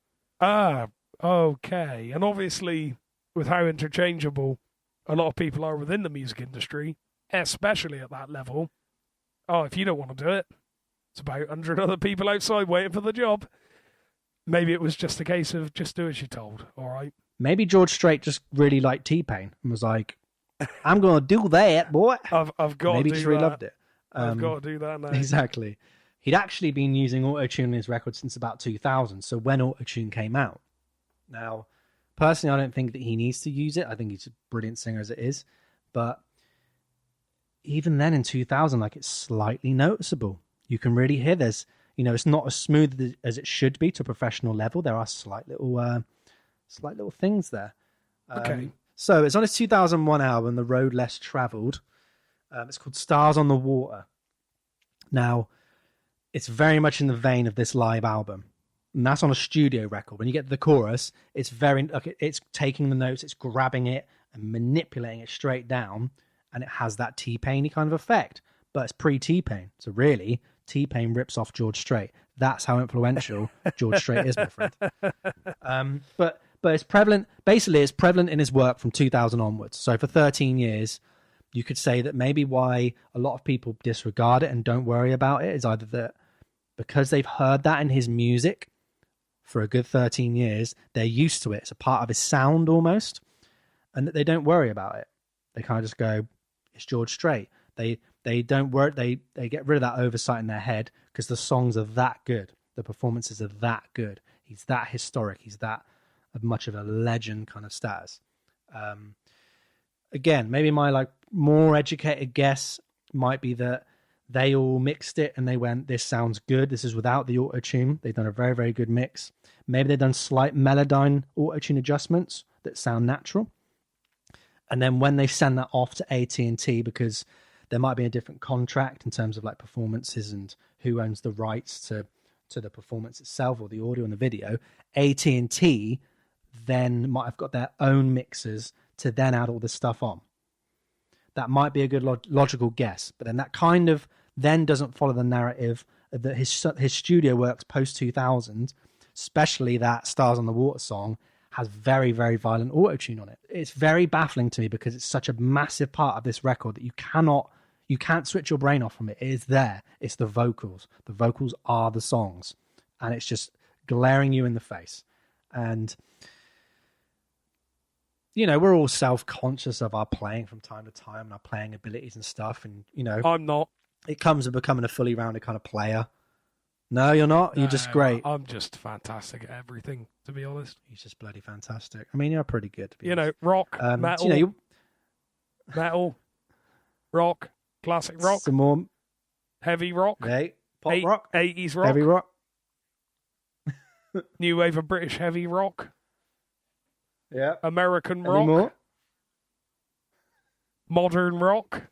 S2: Okay. And obviously, with how interchangeable a lot of people are within the music industry, especially at that level, if you don't want to do it, it's about 100 other people outside waiting for the job. Maybe it was just a case of just do as you're told, all right?
S1: Maybe George Strait just really liked T-Pain and was like, I'm going to do that, boy.
S2: I've got
S1: Maybe
S2: to do
S1: just really
S2: that.
S1: loved it.
S2: I've got to do that now.
S1: Exactly. He'd actually been using auto-tune in his record since about 2000, so when auto-tune came out. Now, personally, I don't think that he needs to use it. I think he's a brilliant singer as it is. But even then in 2000, like, it's slightly noticeable. You can really hear there's, it's not as smooth as it should be to a professional level. There are slight little things there.
S2: Okay.
S1: So it's on his 2001 album, The Road Less Traveled. It's called Stars on the Water. Now, it's very much in the vein of this live album. And that's on a studio record. When you get to the chorus, it's it's taking the notes, it's grabbing it and manipulating it straight down. And it has that T-Pain-y kind of effect. But it's pre-T-Pain. So really, T-Pain rips off George Strait. That's how influential George Strait is, my friend. But it's prevalent. Basically, it's prevalent in his work from 2000 onwards. So for 13 years, you could say that maybe why a lot of people disregard it and don't worry about it is either that because they've heard that in his music for a good 13 years, they're used to it. It's a part of his sound almost, and that they don't worry about it. They kind of just go, it's George Strait. They don't worry. They get rid of that oversight in their head because the songs are that good. The performances are that good. He's that historic. He's that much of a legend kind of status. Again, maybe my more educated guess might be that they all mixed it and they went, this sounds good. This is without the auto-tune. They've done a very, very good mix. Maybe they've done slight Melodyne auto-tune adjustments that sound natural. And then when they send that off to AT&T, because there might be a different contract in terms of performances and who owns the rights to the performance itself or the audio and the video, AT&T then might have got their own mixers to then add all this stuff on. that might be a good logical guess. But then that kind of then doesn't follow the narrative that his studio works post 2000, especially that Stars on the Water song, has very, very violent auto-tune on it. It's very baffling to me because it's such a massive part of this record that you can't switch your brain off from it. It is there. It's the vocals. The vocals are the songs. And it's just glaring you in the face. And, you know, we're all self-conscious of our playing from time to time and our playing abilities and stuff. And, you know,
S2: I'm not.
S1: It comes with becoming a fully rounded kind of player. No, you're not. You're just great.
S2: I'm just fantastic at everything, to be honest.
S1: He's just bloody fantastic. I mean, you're pretty good, to be
S2: honest.
S1: You
S2: know, rock, metal, metal, rock, classic rock,
S1: some more
S2: heavy rock,
S1: pop rock,
S2: 80s rock,
S1: heavy rock,
S2: new wave of British heavy rock, American
S1: Any
S2: rock,
S1: more?
S2: modern rock,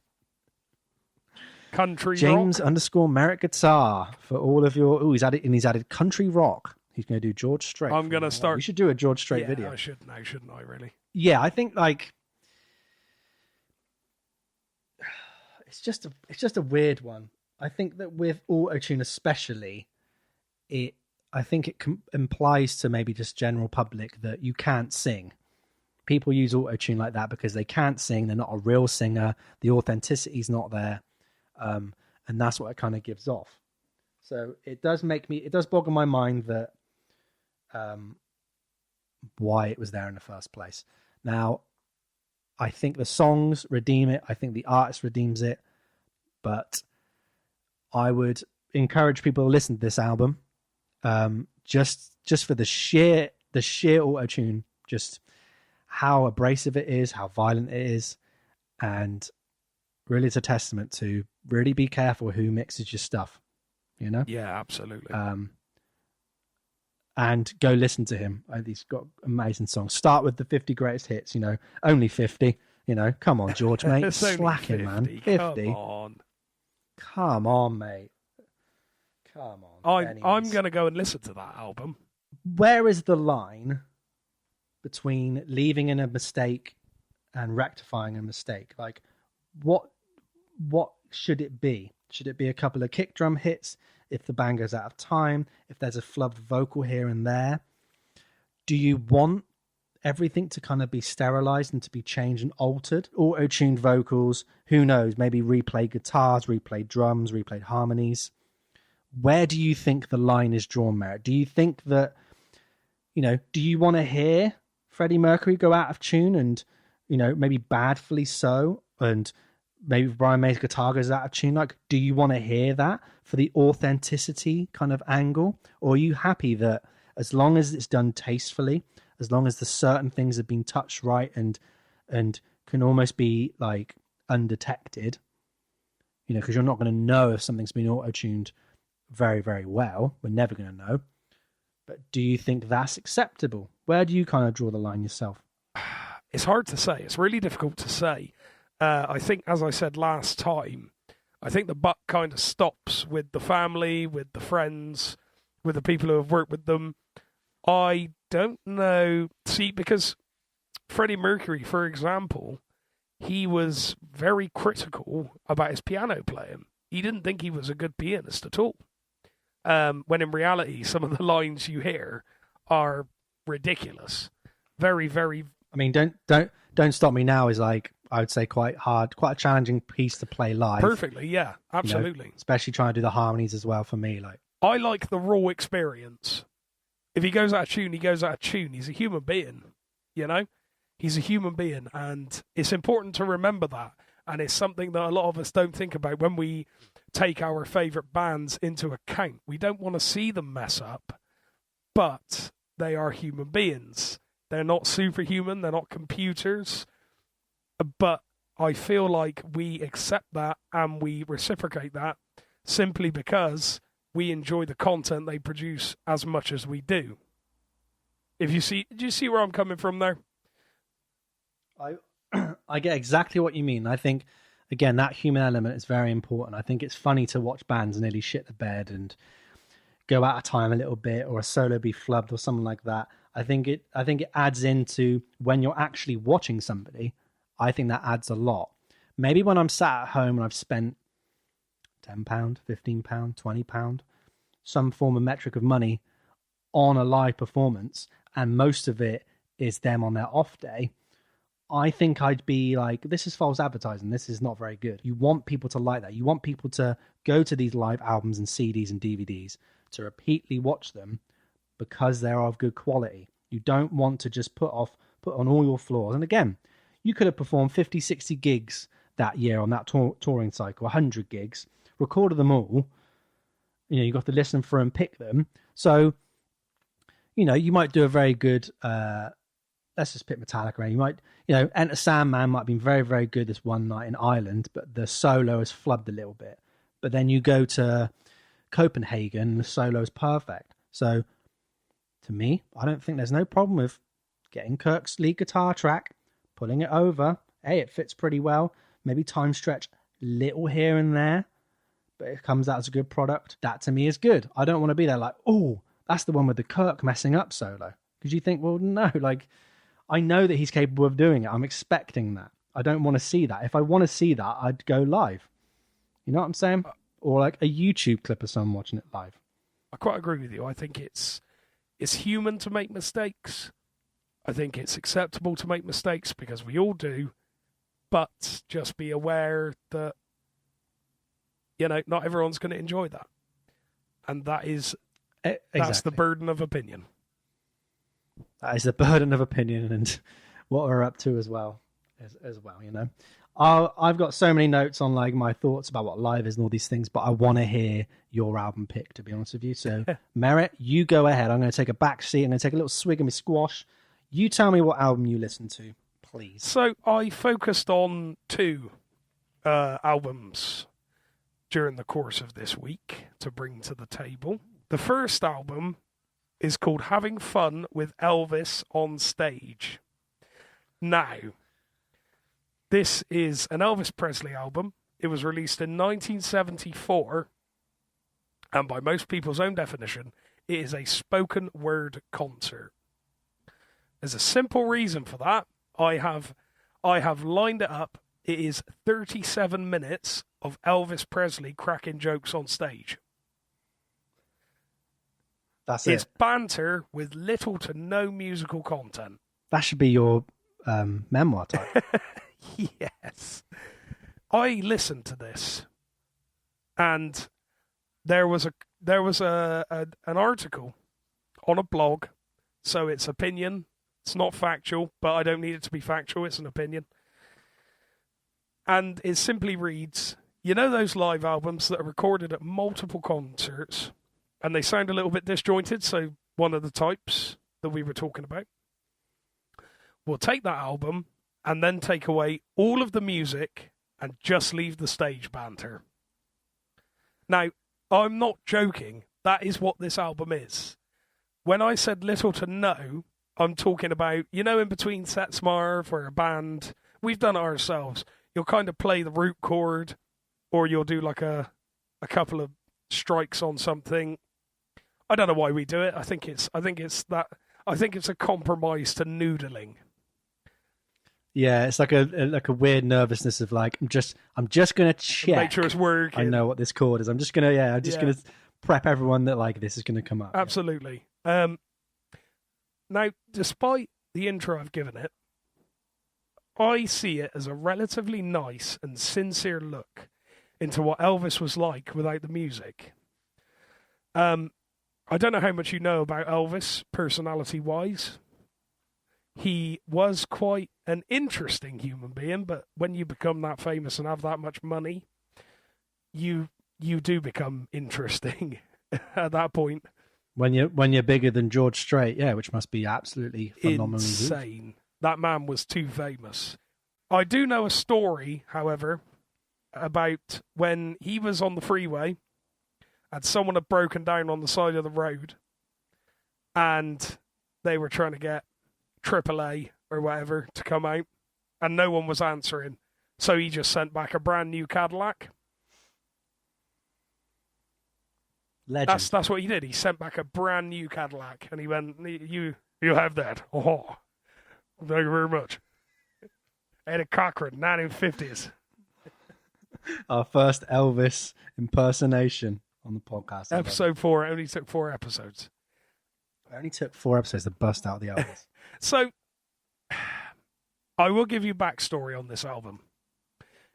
S2: country
S1: James
S2: rock.
S1: _Merrett guitar for all of your. Oh, he's added country rock. He's going to do George Strait.
S2: I'm going to start.
S1: We should do a George Strait video.
S2: I should now, shouldn't I? Really?
S1: Yeah, I think like it's just a weird one. I think that with auto-tune especially, I think it implies to maybe just general public that you can't sing. People use auto-tune like that because they can't sing. They're not a real singer. The authenticity's not there. And that's what it kind of gives off. So it does boggle my mind that why it was there in the first place. Now, I think the songs redeem it. I think the artist redeems it. But I would encourage people to listen to this album, just for the sheer auto-tune, just how abrasive it is, how violent it is, and really it's a testament to really be careful who mixes your stuff, you know?
S2: Yeah, absolutely.
S1: And go listen to him. He's got amazing songs. Start with the 50 greatest hits, you know, only 50, you know, come on, George, mate. Slacking, man. 50. Come on, mate. Come on.
S2: I'm going to go and listen to that album.
S1: Where is the line between leaving in a mistake and rectifying a mistake? Like, what should it be? Should it be a couple of kick drum hits if the band goes out of time, if there's a flubbed vocal here and there? Do you want everything to kind of be sterilized and to be changed and altered? Auto-tuned vocals, who knows, maybe replayed guitars, replayed drums, replayed harmonies. Where do you think the line is drawn, Merrett? Do you think that, you know, do you want to hear Freddie Mercury go out of tune and, you know, maybe badly so, and maybe Brian May's guitar goes out of tune? Like, do you want to hear that for the authenticity kind of angle? Or are you happy that as long as it's done tastefully, as long as the certain things have been touched right and can almost be like undetected, you know, because you're not going to know if something's been auto-tuned very, very well. We're never going to know. But do you think that's acceptable? Where do you kind of draw the line yourself?
S2: It's hard to say. It's really difficult to say. I think, as I said last time, I think the buck kind of stops with the family, with the friends, with the people who have worked with them. I don't know. See, because Freddie Mercury, for example, he was very critical about his piano playing. He didn't think he was a good pianist at all. When in reality, some of the lines you hear are ridiculous. Very, very.
S1: I mean, don't stop me now is like, I would say quite hard, quite a challenging piece to play live.
S2: Perfectly, yeah, absolutely.
S1: You know, especially trying to do the harmonies as well for me. Like,
S2: I like the raw experience. If he goes out of tune, he goes out of tune. He's a human being, you know? He's a human being, and it's important to remember that. And it's something that a lot of us don't think about when we take our favourite bands into account. We don't want to see them mess up, but they are human beings. They're not superhuman. They're not computers. But I feel like we accept that and we reciprocate that simply because we enjoy the content they produce as much as we do. Do you see where I'm coming from there?
S1: I get exactly what you mean. I think, again, that human element is very important. I think it's funny to watch bands nearly shit the bed and go out of time a little bit, or a solo be flubbed or something like that. I think it adds into when you're actually watching somebody. I think that adds a lot. Maybe when I'm sat at home and I've spent £10, £15, £20, some form of metric of money on a live performance, and most of it is them on their off day, I think I'd be like, this is false advertising. This is not very good. You want people to like that. You want people to go to these live albums and CDs and DVDs to repeatedly watch them because they're of good quality. You don't want to just put on all your flaws. And again, you could have performed 50, 60 gigs that year on that touring cycle, 100 gigs, recorded them all. You know, you got to listen through and pick them. So, you know, you might do a very good, let's just pick Metallica. You might, you know, Enter Sandman might have been very, very good this one night in Ireland, but the solo has flubbed a little bit. But then you go to Copenhagen, and the solo is perfect. So, to me, I don't think there's no problem with getting Kirk's lead guitar track, pulling it over. Hey, it fits pretty well. Maybe time stretch little here and there, but it comes out as a good product. That to me is good. I don't want to be there like, oh, that's the one with the Kirk messing up solo. Because you think, well, no, like, I know that he's capable of doing it. I'm expecting that. I don't want to see that. If I want to see that, I'd go live. You know what I'm saying? Or like a YouTube clip of someone watching it live.
S2: I quite agree with you. I think it's human to make mistakes. I think it's acceptable to make mistakes because we all do. But just be aware that, you know, not everyone's going to enjoy that. And that is, that's the burden of opinion.
S1: That is the burden of opinion and what we're up to as well, you know. I've got so many notes on like my thoughts about what live is and all these things, but I want to hear your album pick, to be honest with you. So, Merrett, you go ahead. I'm going to take a back seat. I'm going to take a little swig of my squash. You tell me what album you listen to, please.
S2: So I focused on two albums during the course of this week to bring to the table. The first album is called Having Fun with Elvis on Stage. Now, this is an Elvis Presley album. It was released in 1974, and by most people's own definition, it is a spoken word concert. There's a simple reason for that. I have lined it up. It is 37 minutes of Elvis Presley cracking jokes on stage. It's banter with little to no musical content.
S1: That should be your memoir title.
S2: Yes. I listened to this, and there was an article on a blog, so it's opinion. It's not factual, but I don't need it to be factual. It's an opinion. And it simply reads, you know those live albums that are recorded at multiple concerts, and they sound a little bit disjointed, so one of the types that we were talking about. We'll take that album and then take away all of the music and just leave the stage banter. Now, I'm not joking. That is what this album is. When I said little to no, I'm talking about, you know, in between sets, Marv, where a band, we've done it ourselves. You'll kind of play the root chord, or you'll do like a couple of strikes on something. I don't know why we do it. I think it's a compromise to noodling.
S1: Yeah, it's like a weird nervousness of like I'm just gonna check,
S2: make sure it's working.
S1: I know what this chord is. I'm just gonna prep everyone that like this is gonna come up.
S2: Absolutely. Now, despite the intro I've given it, I see it as a relatively nice and sincere look into what Elvis was like without the music. I don't know how much you know about Elvis, personality-wise. He was quite an interesting human being, but when you become that famous and have that much money, you do become interesting at that point.
S1: When you're bigger than George Strait, yeah, which must be absolutely phenomenally
S2: insane. Good. That man was too famous. I do know a story, however, about when he was on the freeway and someone had broken down on the side of the road and they were trying to get AAA or whatever to come out and no one was answering. So he just sent back a brand new Cadillac.
S1: Legend.
S2: That's what he did. He sent back a brand new Cadillac and he went, you have that. Oh, thank you very much. Eddie Cochran, 1950s.
S1: Our first Elvis impersonation on the podcast.
S2: Episode 4 only took 4 episodes.
S1: It only took 4 episodes to bust out the Elvis.
S2: So, I will give you backstory on this album.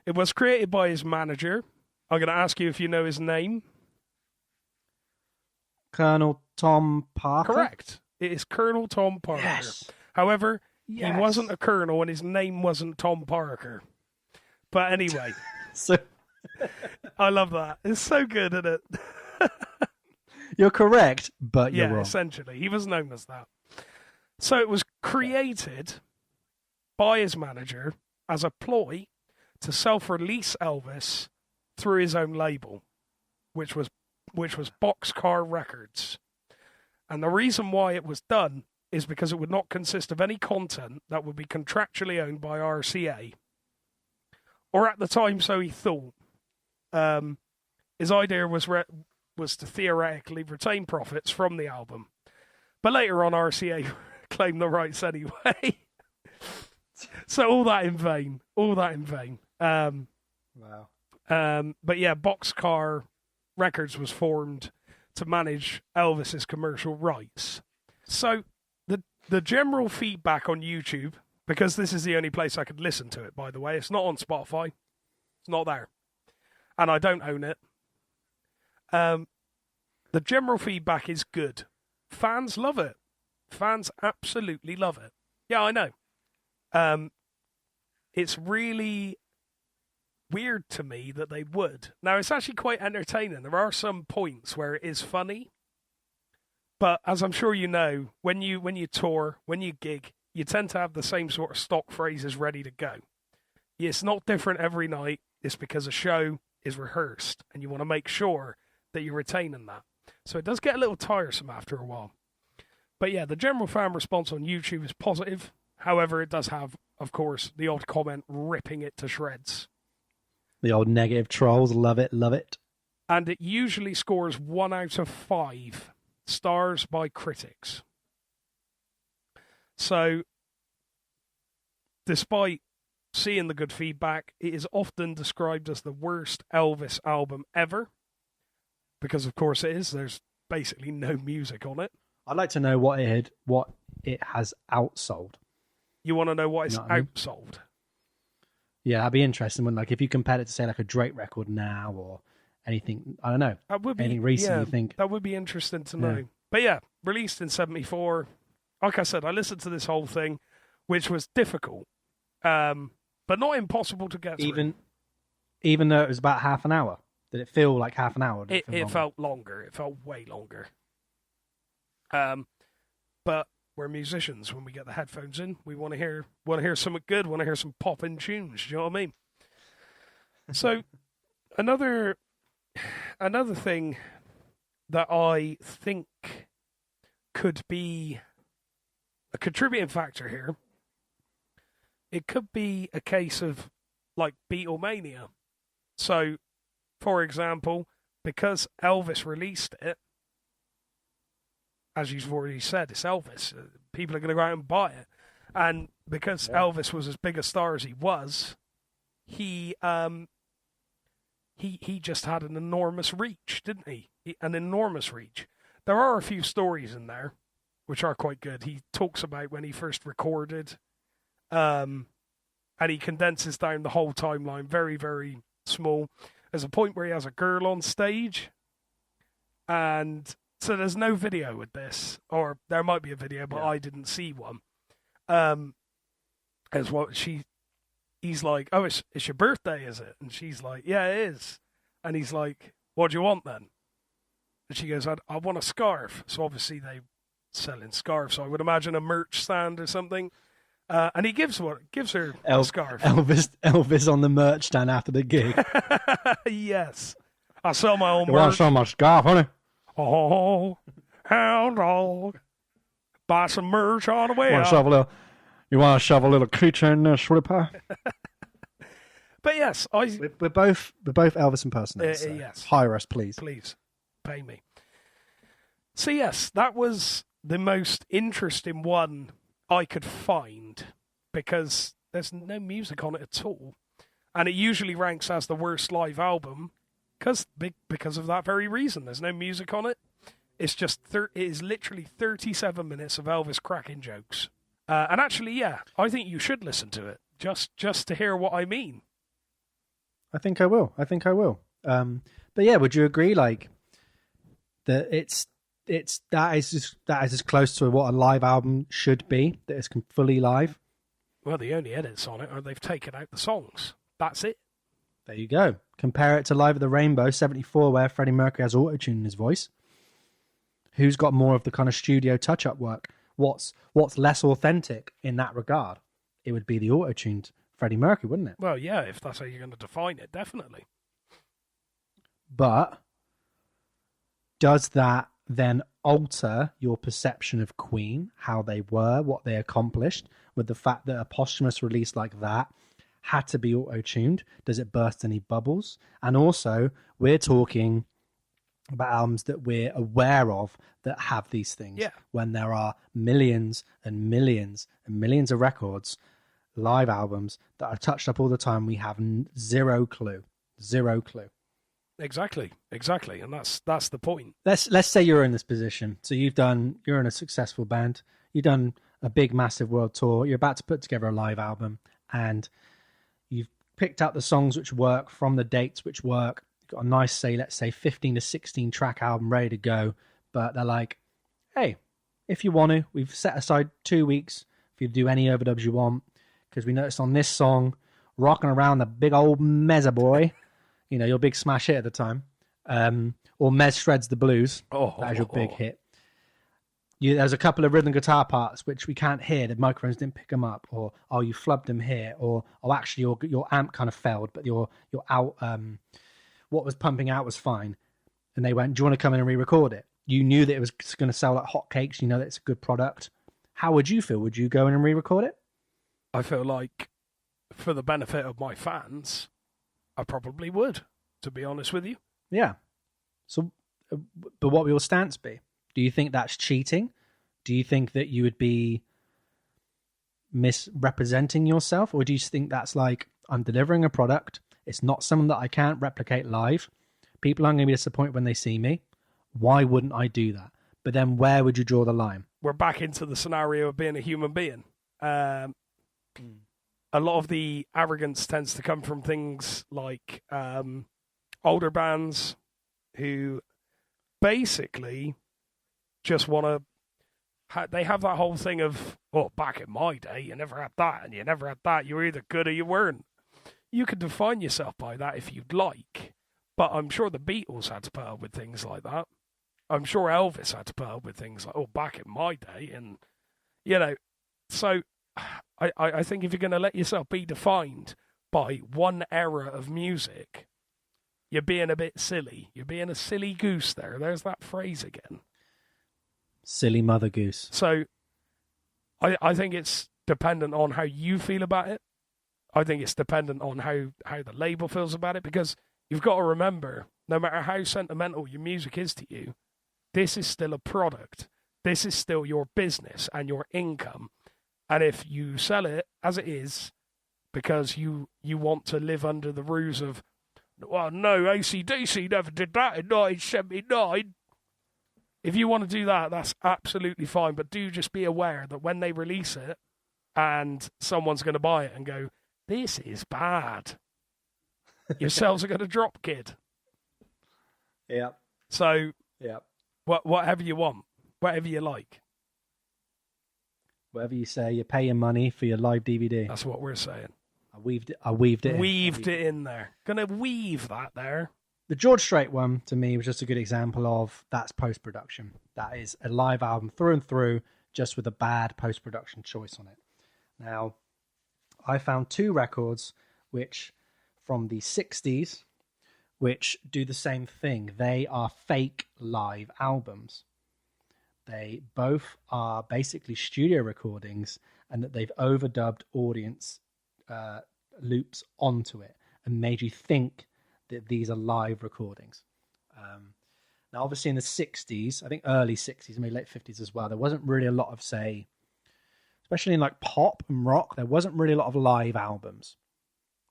S2: It was created by his manager. I'm going to ask you if you know his name.
S1: Colonel Tom Parker?
S2: Correct. It is Colonel Tom Parker.
S1: Yes.
S2: However, he wasn't a colonel and his name wasn't Tom Parker. But anyway.
S1: So
S2: I love that. It's so good, isn't it?
S1: You're correct, but you're wrong.
S2: Essentially. He was known as that. So it was created by his manager as a ploy to self-release Elvis through his own label, which was Boxcar Records. And the reason why it was done is because it would not consist of any content that would be contractually owned by RCA. Or at the time, so he thought. His idea was to theoretically retain profits from the album. But later on, RCA claimed the rights anyway. So all that in vain.
S1: Wow.
S2: But yeah, Boxcar Records was formed to manage Elvis's commercial rights. So the general feedback on YouTube, because this is the only place I could listen to it, by the way, it's not on Spotify. It's not there. And I don't own it. The general feedback is good. Fans love it. Fans absolutely love it. Yeah, I know. It's really weird to me that they would. Now, it's actually quite entertaining. There are some points where it is funny. But as I'm sure you know, when you tour, when you gig, you tend to have the same sort of stock phrases ready to go. It's not different every night. It's because a show is rehearsed and you want to make sure that you're retaining that. So it does get a little tiresome after a while. But yeah, the general fan response on YouTube is positive. However, it does have, of course, the odd comment ripping it to shreds.
S1: The old negative trolls, love it.
S2: And it usually scores 1 out of 5 stars by critics. So, despite seeing the good feedback, it is often described as the worst Elvis album ever. Because, of course, it is. There's basically no music on it.
S1: I'd like to know what it has outsold.
S2: You want to know what it's outsold?
S1: Yeah, that'd be interesting. When, like, if you compared it to, say, like a Drake record now or anything, I don't know.
S2: That would be,
S1: anything recent, you think?
S2: That would be interesting to know. But yeah, released in 1974. Like I said, I listened to this whole thing, which was difficult, but not impossible to get through.
S1: Even though it was about half an hour? Did it feel like half an hour?
S2: It felt longer. It felt way longer. But we're musicians. When we get the headphones in, we want to hear something good. Want to hear some popping tunes. Do you know what I mean? So another thing that I think could be a contributing factor here. It could be a case of like Beatlemania. So, for example, because Elvis released it, as you've already said, it's Elvis. People are going to go out and buy it. And because Elvis was as big a star as he was, he just had an enormous reach, didn't he? An enormous reach. There are a few stories in there which are quite good. He talks about when he first recorded, and he condenses down the whole timeline, very, very small. There's a point where he has a girl on stage, and so there's no video with this, or there might be a video, but I didn't see one. As what he's like, oh, it's your birthday, is it? And she's like, yeah, it is. And he's like, what do you want then? And she goes, I want a scarf. So obviously they selling scarves. So I would imagine a merch stand or something. And he gives her a scarf.
S1: Elvis on the merch stand after the gig.
S2: Yes. I sell my own merch.
S1: You want to sell my scarf, honey?
S2: Oh, hound dog. Buy some merch on the way.
S1: You want to shove a little creature in there, sweetie pie?
S2: But yes,
S1: we're both Elvis impersonators. So
S2: yes.
S1: Hire us, please.
S2: Please, pay me. So yes, that was the most interesting one I could find because there's no music on it at all. And it usually ranks as the worst live album because of that very reason. There's no music on it. It's just it is literally 37 minutes of Elvis cracking jokes. And actually, yeah, I think you should listen to it just to hear what I mean.
S1: I think I will. But yeah, would you agree? Like that that is as close to what a live album should be. That it's fully live.
S2: Well, the only edits on it are they've taken out the songs. That's it.
S1: There you go. Compare it to Live at the Rainbow '74, where Freddie Mercury has auto-tune in his voice. Who's got more of the kind of studio touch-up work? What's less authentic in that regard? It would be the auto-tuned Freddie Mercury, wouldn't it?
S2: Well, yeah, if that's how you're going to define it, definitely.
S1: But does that then alter your perception of Queen, how they were, what they accomplished, with the fact that a posthumous release like that had to be auto-tuned? Does it burst any bubbles? And also, we're talking about albums that we're aware of that have these things.
S2: Yeah.
S1: When there are millions and millions and millions of records, live albums that are touched up all the time, we have zero clue.
S2: Exactly, and that's the point.
S1: Let's say you're in this position. So you're in a successful band. You've done a big, massive world tour. You're about to put together a live album, and you've picked out the songs which work from the dates which work. You've got a nice, let's say 15 to 16 track album ready to go. But they're like, hey, if you want to, we've set aside 2 weeks for you to do any overdubs you want, because we noticed on this song, rocking around the big old mezza boy, your big smash hit at the time, or Mez Shreds the Blues. That was your big hit. There's a couple of rhythm guitar parts which we can't hear. The microphones didn't pick them up, or you flubbed them here, or actually your amp kind of failed, but your out what was pumping out was fine. And they went, "Do you want to come in and re-record it?" You knew that it was going to sell like hotcakes. You know that it's a good product. How would you feel? Would you go in and re-record it?
S2: I feel like, for the benefit of my fans, I probably would, to be honest with you.
S1: Yeah. So, but what will your stance be? Do you think that's cheating? Do you think that you would be misrepresenting yourself? Or do you think that's like, I'm delivering a product, it's not something that I can't replicate live, people aren't going to be disappointed when they see me, why wouldn't I do that? But then where would you draw the line?
S2: We're back into the scenario of being a human being. A lot of the arrogance tends to come from things like older bands who basically just want to... They have that whole thing of, back in my day, you never had that, and you never had that. You were either good or you weren't. You could define yourself by that if you'd like, but I'm sure the Beatles had to put up with things like that. I'm sure Elvis had to put up with things like, back in my day, and, so... I think if you're going to let yourself be defined by one era of music, you're being a bit silly. You're being a silly goose there. There's that phrase again.
S1: Silly mother goose.
S2: So I think it's dependent on how you feel about it. I think it's dependent on how the label feels about it, because you've got to remember, no matter how sentimental your music is to you, this is still a product. This is still your business and your income. And if you sell it as it is because you want to live under the ruse of, well, no, AC/DC never did that in 1979. If you want to do that, that's absolutely fine. But do just be aware that when they release it and someone's going to buy it and go, this is bad, your sales are going to drop, kid.
S1: Yeah.
S2: So,
S1: yeah,
S2: whatever you want, whatever you like.
S1: Whatever you say, you're paying money for your live DVD.
S2: That's what we're saying.
S1: I weaved it in.
S2: Weaved it in there. Gonna weave that there.
S1: The George Strait one, to me, was just a good example of that's post-production. That is a live album through and through, just with a bad post-production choice on it. Now, I found 2 records which, from the 60s, which do the same thing. They are fake live albums. They both are basically studio recordings, and that they've overdubbed audience loops onto it and made you think that these are live recordings. Now, obviously in the 60s, I think early 60s, maybe late 50s as well, there wasn't really a lot of, say, especially in like pop and rock, there wasn't really a lot of live albums.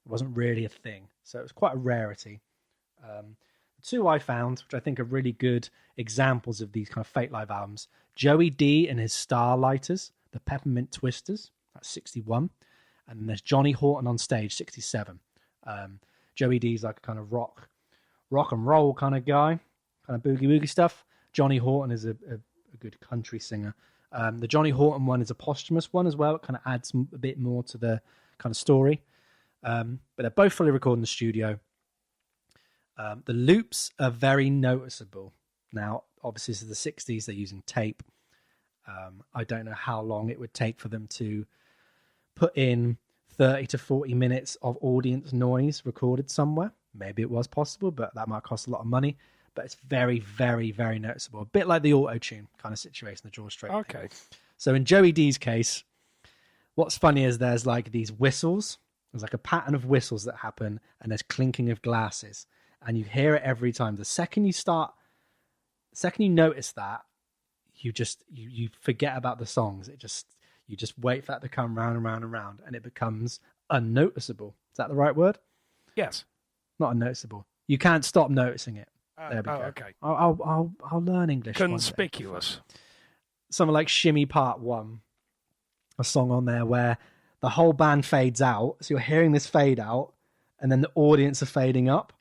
S1: It wasn't really a thing. So it was quite a rarity. The two I found, which I think are really good examples of these kind of fake live albums, Joey D and his Starlighters, the Peppermint Twisters, that's 61. And then there's Johnny Horton on Stage, 67. Joey D's like a kind of rock and roll kind of guy, kind of boogie woogie stuff. Johnny Horton is a good country singer. The Johnny Horton one is a posthumous one as well. It kind of adds a bit more to the kind of story. But they're both fully recorded in the studio. The loops are very noticeable. Now, obviously, this is the 60s. They're using tape. I don't know how long it would take for them to put in 30 to 40 minutes of audience noise recorded somewhere. Maybe it was possible, but that might cost a lot of money. But it's very, very, very noticeable. A bit like the auto-tune kind of situation, the George Strait.
S2: Okay.
S1: Thing. So in Joey D's case, what's funny is there's like these whistles. There's like a pattern of whistles that happen, and there's clinking of glasses. And you hear it every time. The second you notice that, you forget about the songs. You just wait for that to come round and round and round, and it becomes unnoticeable. Is that the right word?
S2: Yes.
S1: Not unnoticeable. You can't stop noticing it. There we go.
S2: Okay.
S1: I'll learn English.
S2: Conspicuous.
S1: Something like Shimmy Part 1, a song on there where the whole band fades out. So you're hearing this fade out, and then the audience are fading up.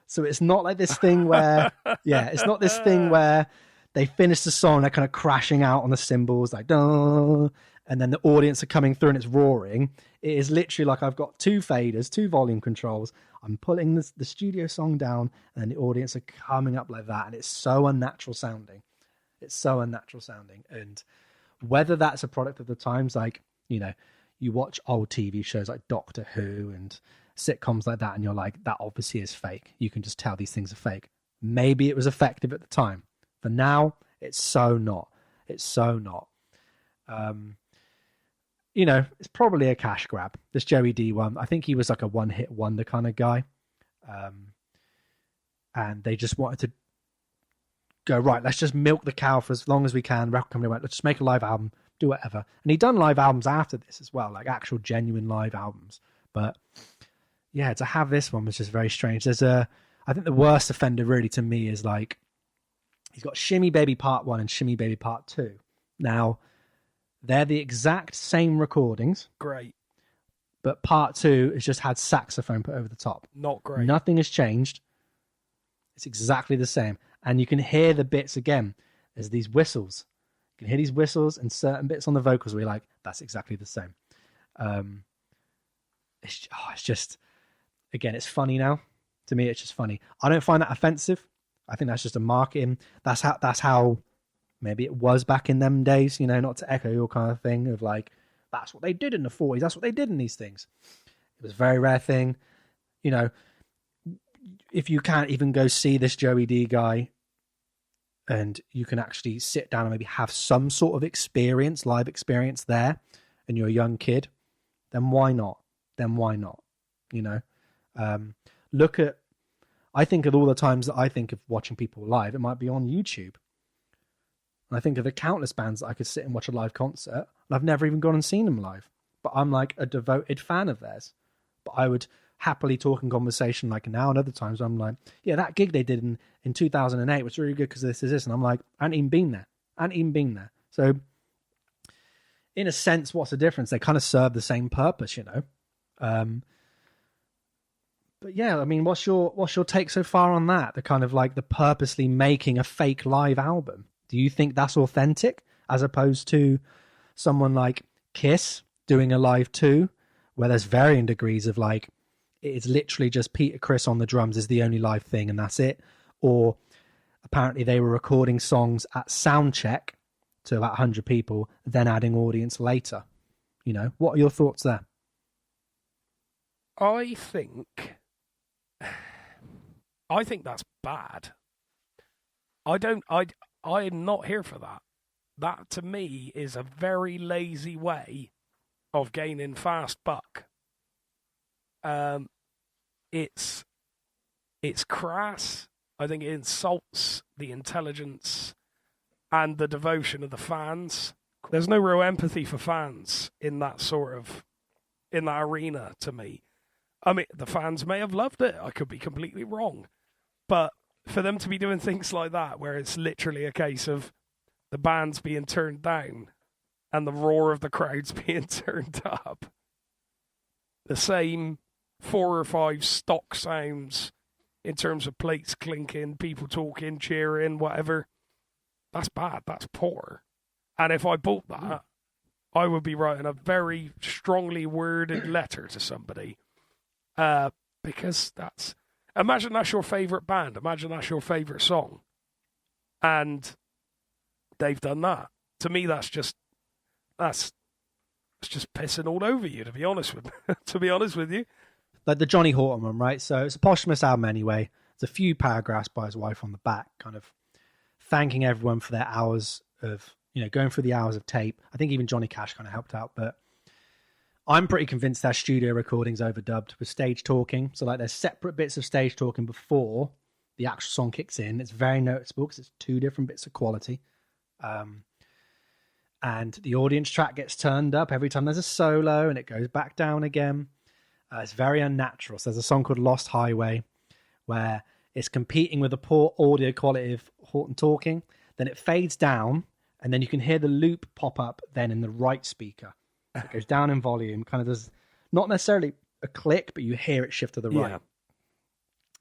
S1: So it's not like this thing where, it's not this thing where they finish the song, they're kind of crashing out on the cymbals, like, duh, and then the audience are coming through and it's roaring. It is literally like I've got two faders, two volume controls. I'm putting the studio song down, and the audience are coming up like that. And it's so unnatural sounding. And whether that's a product of the times, like, you watch old TV shows like Doctor Who and sitcoms like that, and you're like, that obviously is fake. You can just tell these things are fake. Maybe it was effective at the time. For now, it's so not. It's probably a cash grab. This Joey D one, I think he was like a one-hit wonder kind of guy. And they just wanted to go, right, let's just milk the cow for as long as we can. The record company went, let's just make a live album, do whatever. And he'd done live albums after this as well, like actual genuine live albums. But yeah, to have this one was just very strange. I think the worst offender really to me is like, he's got Shimmy Baby Part 1 and Shimmy Baby Part 2. Now, they're the exact same recordings.
S2: Great.
S1: But Part 2 has just had saxophone put over the top.
S2: Not great.
S1: Nothing has changed. It's exactly the same. And you can hear the bits again. There's these whistles. You can hear these whistles and certain bits on the vocals where you're like, that's exactly the same. It's just, again, it's funny now. To me, it's just funny. I don't find that offensive. I think that's just a marketing. That's how maybe it was back in them days, not to echo your kind of thing of like, that's what they did in the 40s. That's what they did in these things. It was a very rare thing. If you can't even go see this Joey D guy and you can actually sit down and maybe have some sort of experience, live experience there, and you're a young kid, then why not? I think of all the times that I think of watching people live, it might be on YouTube. And I think of the countless bands that I could sit and watch a live concert, and I've never even gone and seen them live. But I'm like a devoted fan of theirs. But I would happily talk in conversation like now, and other times I'm like, yeah, that gig they did in 2008 was really good because this is this. And I'm like, I hadn't even been there. So in a sense, what's the difference? They kind of serve the same purpose, But yeah, I mean, what's your take so far on that? The kind of like the purposely making a fake live album. Do you think that's authentic as opposed to someone like Kiss doing a live 2, where there's varying degrees of like, it's literally just Peter Criss on the drums is the only live thing and that's it? Or apparently they were recording songs at sound check to about 100 people, then adding audience later. What are your thoughts there?
S2: I think that's bad. I'm not here for that. That to me is a very lazy way of gaining fast buck. It's crass. I think it insults the intelligence and the devotion of the fans. There's no real empathy for fans in that arena to me. I mean, the fans may have loved it. I could be completely wrong. But for them to be doing things like that, where it's literally a case of the band's being turned down and the roar of the crowd's being turned up, the same 4 or 5 stock sounds in terms of plates clinking, people talking, cheering, whatever, that's bad. That's poor. And if I bought that, I would be writing a very strongly worded letter to somebody. Because imagine that's your favourite band. Imagine that's your favourite song. And they've done that. To me, that's just pissing all over you, to be honest with you.
S1: Like the Johnny Horton one, right? So it's a posthumous album anyway. There's a few paragraphs by his wife on the back, kind of thanking everyone for their hours of, going through the hours of tape. I think even Johnny Cash kind of helped out, but I'm pretty convinced that studio recordings overdubbed with stage talking. So like there's separate bits of stage talking before the actual song kicks in. It's very noticeable because it's 2 different bits of quality. And the audience track gets turned up every time there's a solo and it goes back down again. It's very unnatural. So there's a song called Lost Highway where it's competing with the poor audio quality of Horton talking. Then it fades down and then you can hear the loop pop up then in the right speaker. It goes down in volume, kind of does not necessarily a click, but you hear it shift to the right.
S2: Yeah.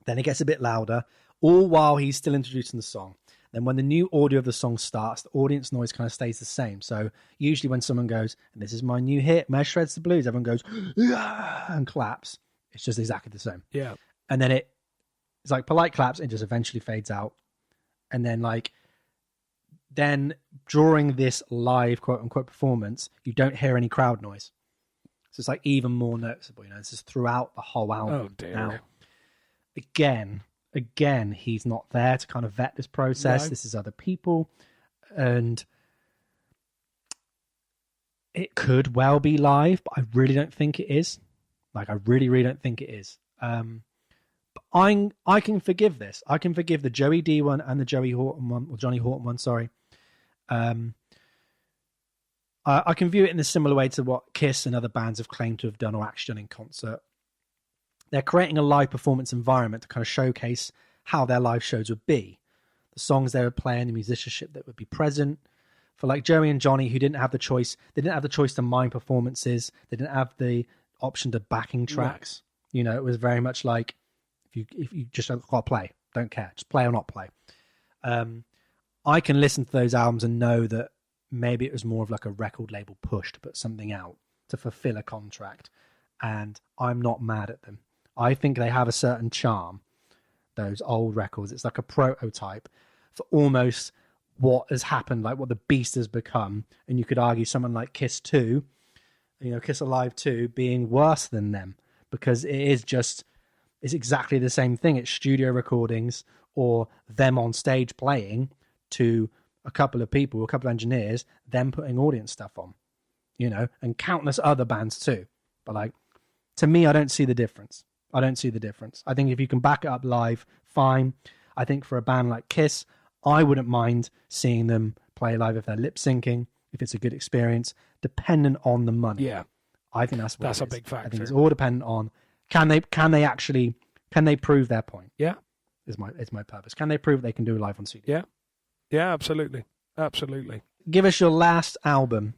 S1: Then it gets a bit louder, all while he's still introducing the song. Then when the new audio of the song starts, the audience noise kind of stays the same. So usually when someone goes, and this is my new hit, Mesh Shreds the Blues, everyone goes, and claps. It's just exactly the same.
S2: Yeah.
S1: And then it's like polite claps, and just eventually fades out. And then then during this live quote unquote performance, you don't hear any crowd noise. So it's like even more noticeable, this is throughout the whole album.
S2: Oh dear.
S1: Now, again, he's not there to kind of vet this process.
S2: No.
S1: This is other people. And it could well be live, but I really don't think it is. I really, really don't think it is. But I can forgive this. I can forgive the Joey D one and the Johnny Horton one, sorry. I can view it in a similar way to what Kiss and other bands have claimed to have done or actually done in concert. They're creating a live performance environment to kind of showcase how their live shows would be. The songs they would play and the musicianship that would be present. For like Joey and Johnny, who didn't have the choice, they didn't have the choice to mime performances. They didn't have the option to backing tracks. Right. It was very much like, if you just got to play, don't care, just play or not play. I can listen to those albums and know that maybe it was more of like a record label push to put something out to fulfill a contract. And I'm not mad at them. I think they have a certain charm, those old records. It's like a prototype for almost what has happened, like what the beast has become. And you could argue someone like Kiss 2, Kiss Alive 2 being worse than them, because it's exactly the same thing. It's studio recordings or them on stage playing to a couple of people, a couple of engineers, them putting audience stuff on, and countless other bands too. But to me, I don't see the difference. I think if you can back it up live, fine. I think for a band like Kiss, I wouldn't mind seeing them play live if they're lip syncing, if it's a good experience, dependent on the money.
S2: Yeah.
S1: I think that's
S2: a big factor.
S1: I think it's all dependent on can they prove their point?
S2: Yeah.
S1: Is my purpose. Can they prove they can do live on CD?
S2: Yeah. Yeah, absolutely. Absolutely.
S1: Give us your last album,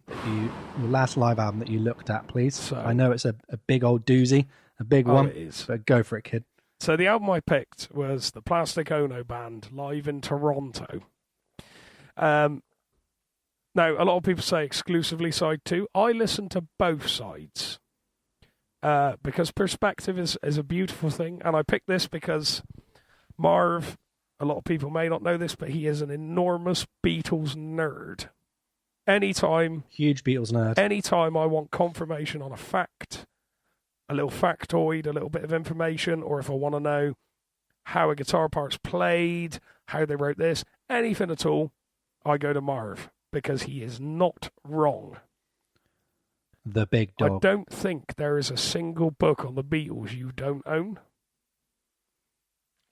S1: your last live album that you looked at, please.
S2: So,
S1: I know it's a big old doozy, a big one.
S2: It is.
S1: But go for it, kid.
S2: So the album I picked was the Plastic Ono Band live in Toronto. Now, a lot of people say exclusively side 2. I listen to both sides because perspective is a beautiful thing. And I picked this because Marv, a lot of people may not know this, but he is an enormous Beatles nerd.
S1: Huge Beatles nerd.
S2: Anytime I want confirmation on a fact, a little factoid, a little bit of information, or if I want to know how a guitar part's played, how they wrote this, anything at all, I go to Marv, because he is not wrong.
S1: The big dog.
S2: I don't think there is a single book on the Beatles you don't own.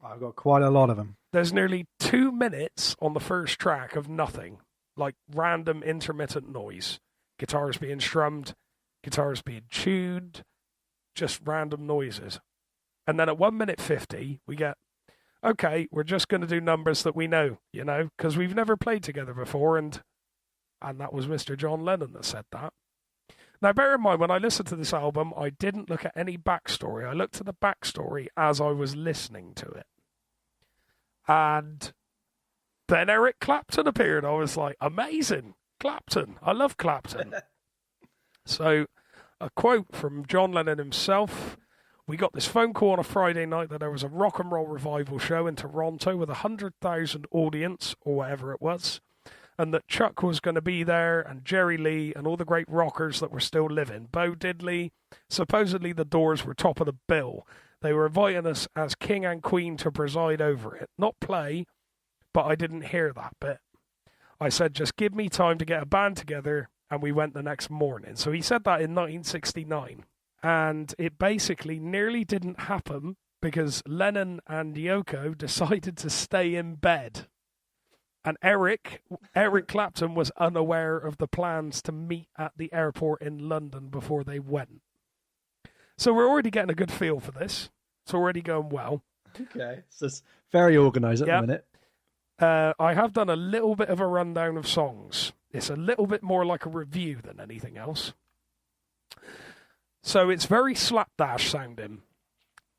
S1: I've got quite a lot of them.
S2: There's nearly 2 minutes on the first track of nothing, like random intermittent noise. Guitars being strummed, guitars being tuned, just random noises. And then at 1:50, we get, okay, we're just going to do numbers that we know, because we've never played together before. And that was Mr. John Lennon that said that. Now, bear in mind, when I listened to this album, I didn't look at any backstory. I looked at the backstory as I was listening to it. And then Eric Clapton appeared. I was like, amazing, Clapton. I love Clapton. So, a quote from John Lennon himself. We got this phone call on a Friday night that there was a rock and roll revival show in Toronto with 100,000 audience, or whatever it was. And that Chuck was going to be there, and Jerry Lee, and all the great rockers that were still living. Bo Diddley, supposedly the Doors were top of the bill. They were inviting us as king and queen to preside over it. Not play, but I didn't hear that bit. I said, just give me time to get a band together, and we went the next morning. So he said that in 1969. And it basically nearly didn't happen because Lennon and Yoko decided to stay in bed. And Eric Clapton was unaware of the plans to meet at the airport in London before they went. So we're already getting a good feel for this. It's already going well.
S1: Okay. So it's very organised at the minute.
S2: I have done a little bit of a rundown of songs. It's a little bit more like a review than anything else. So it's very slapdash sounding.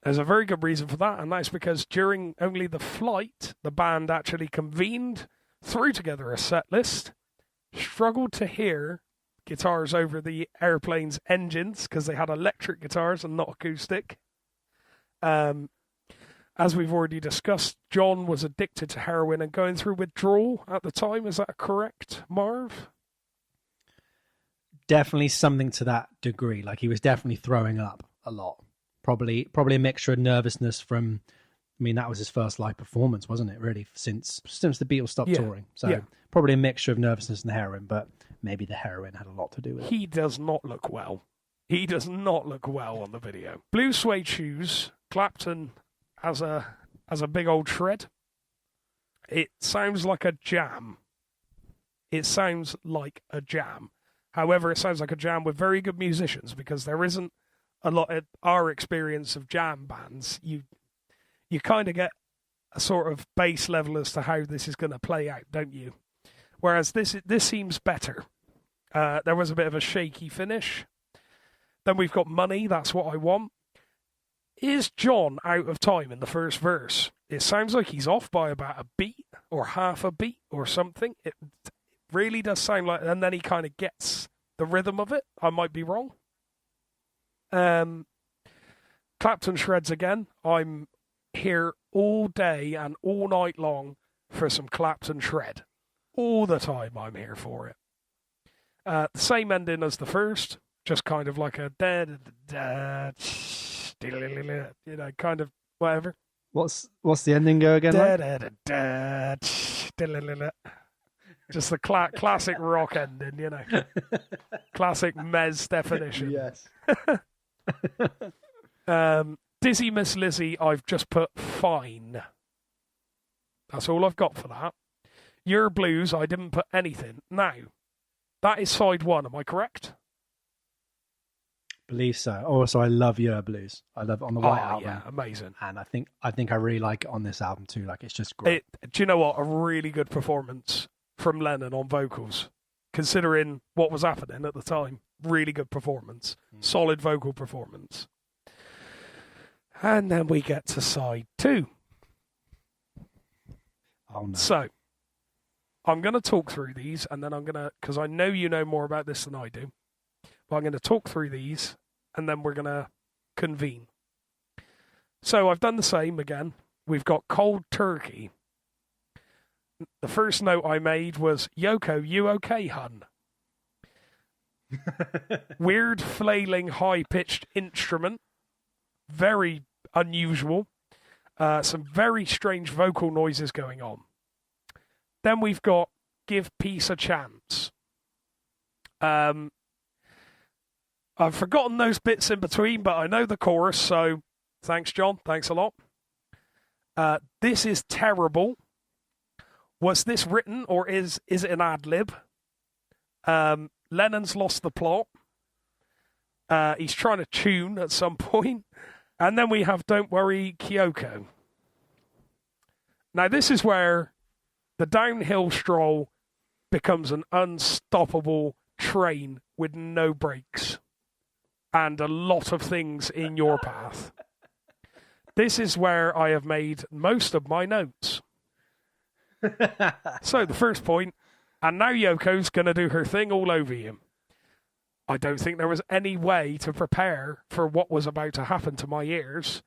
S2: There's a very good reason for that, and that's because during only the flight, the band actually convened, threw together a set list, struggled to hear guitars over the airplane's engines because they had electric guitars and not acoustic. As we've already discussed, John was addicted to heroin and going through withdrawal at the time. Is that correct, Marv?
S1: Definitely something to that degree. Like he was definitely throwing up a lot. Probably a mixture of nervousness from, I mean, that was his first live performance, wasn't it, really, since the Beatles stopped touring. So probably a mixture of nervousness and heroin, but maybe the heroin had a lot to do with it.
S2: He does not look well. He does not look well on the video. Blue suede shoes, Clapton has a big old shred. It sounds like a jam. It sounds like a jam. However, it sounds like a jam with very good musicians because there isn't a lot of our experience of jam bands. You kind of get a sort of base level as to how this is going to play out, don't you? Whereas this seems better. There was a bit of a shaky finish. Then we've got Money, That's What I Want. Is John out of time in the first verse? It sounds like he's off by about a beat or half a beat or something. It really does sound like, and then he kind of gets the rhythm of it. I might be wrong. Clapton shreds again. I'm here all day and all night long for some Clapton shred. All the time I'm here for it. The same ending as the first, just kind of like a kind of whatever.
S1: What's the ending go again?
S2: Just the classic rock ending, Classic Mez definition.
S1: Yes.
S2: Dizzy Miss Lizzie, I've just put fine. That's all I've got for that. Your Blues, I didn't put anything. Now, that is side one, am I correct?
S1: Believe so. Also, I love Your Blues. I love it on the White Album.
S2: Yeah, amazing.
S1: And I think I really like it on this album too. Like, it's just great.
S2: Do you know what? A really good performance from Lennon on vocals, considering what was happening at the time. Really good performance. Solid vocal performance. And then we get to side two.
S1: Oh, no.
S2: So, I'm going to talk through these, and then I'm going to, because I know you know more about this than I do, but I'm going to talk through these, and then we're going to convene. So, I've done the same again. We've got Cold Turkey. The first note I made was, Yoko, you okay, hun? Weird, flailing, high-pitched instrument. Very unusual. Some very strange vocal noises going on. Then we've got Give Peace a Chance. I've forgotten those bits in between, but I know the chorus, so thanks, John. Thanks a lot. This is terrible. Was this written, or is it an ad-lib? Lennon's lost the plot. He's trying to tune at some point. And then we have Don't Worry, Kyoko. Now, this is where the downhill stroll becomes an unstoppable train with no brakes and a lot of things in your path. This is where I have made most of my notes. So the first point, and now Yoko's going to do her thing all over you. I don't think there was any way to prepare for what was about to happen to my ears,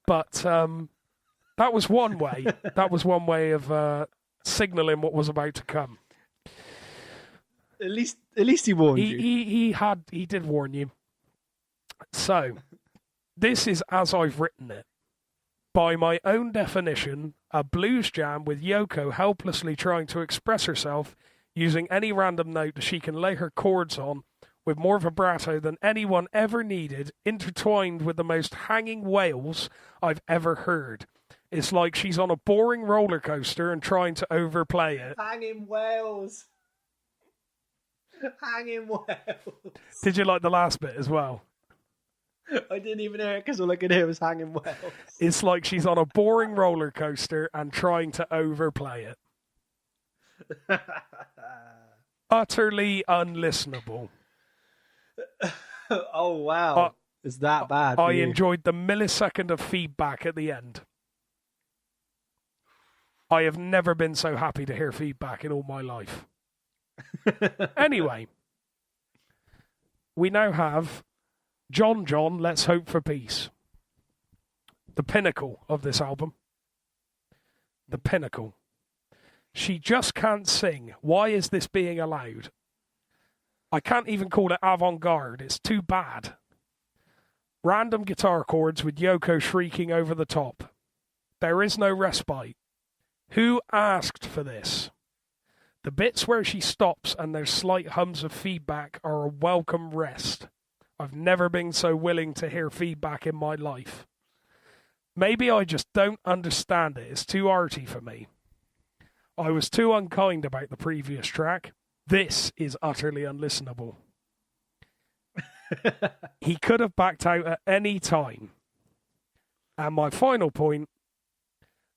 S2: but that was one way. That was one way of signalling what was about to come.
S1: At least he warned you.
S2: He did warn you. So, this is as I've written it. By my own definition, a blues jam with Yoko helplessly trying to express herself using any random note that she can lay her chords on with more vibrato than anyone ever needed, intertwined with the most hanging wails I've ever heard. It's like she's on a boring roller coaster and trying to overplay it.
S1: Hanging wails. Hanging wails.
S2: Did you like the last bit as well?
S1: I didn't even hear it because all I could hear was hanging wails.
S2: It's like she's on a boring roller coaster and trying to overplay it. Utterly unlistenable.
S1: Oh, wow. It's that bad.
S2: I enjoyed the millisecond of feedback at the end. I have never been so happy to hear feedback in all my life. Anyway, we now have John, Let's Hope for Peace. The pinnacle of this album. The pinnacle. She just can't sing. Why is this being allowed? I can't even call it avant-garde. It's too bad. Random guitar chords with Yoko shrieking over the top. There is no respite. Who asked for this? The bits where she stops and there's slight hums of feedback are a welcome rest. I've never been so willing to hear feedback in my life. Maybe I just don't understand it. It's too arty for me. I was too unkind about the previous track. This is utterly unlistenable. He could have backed out at any time. And my final point,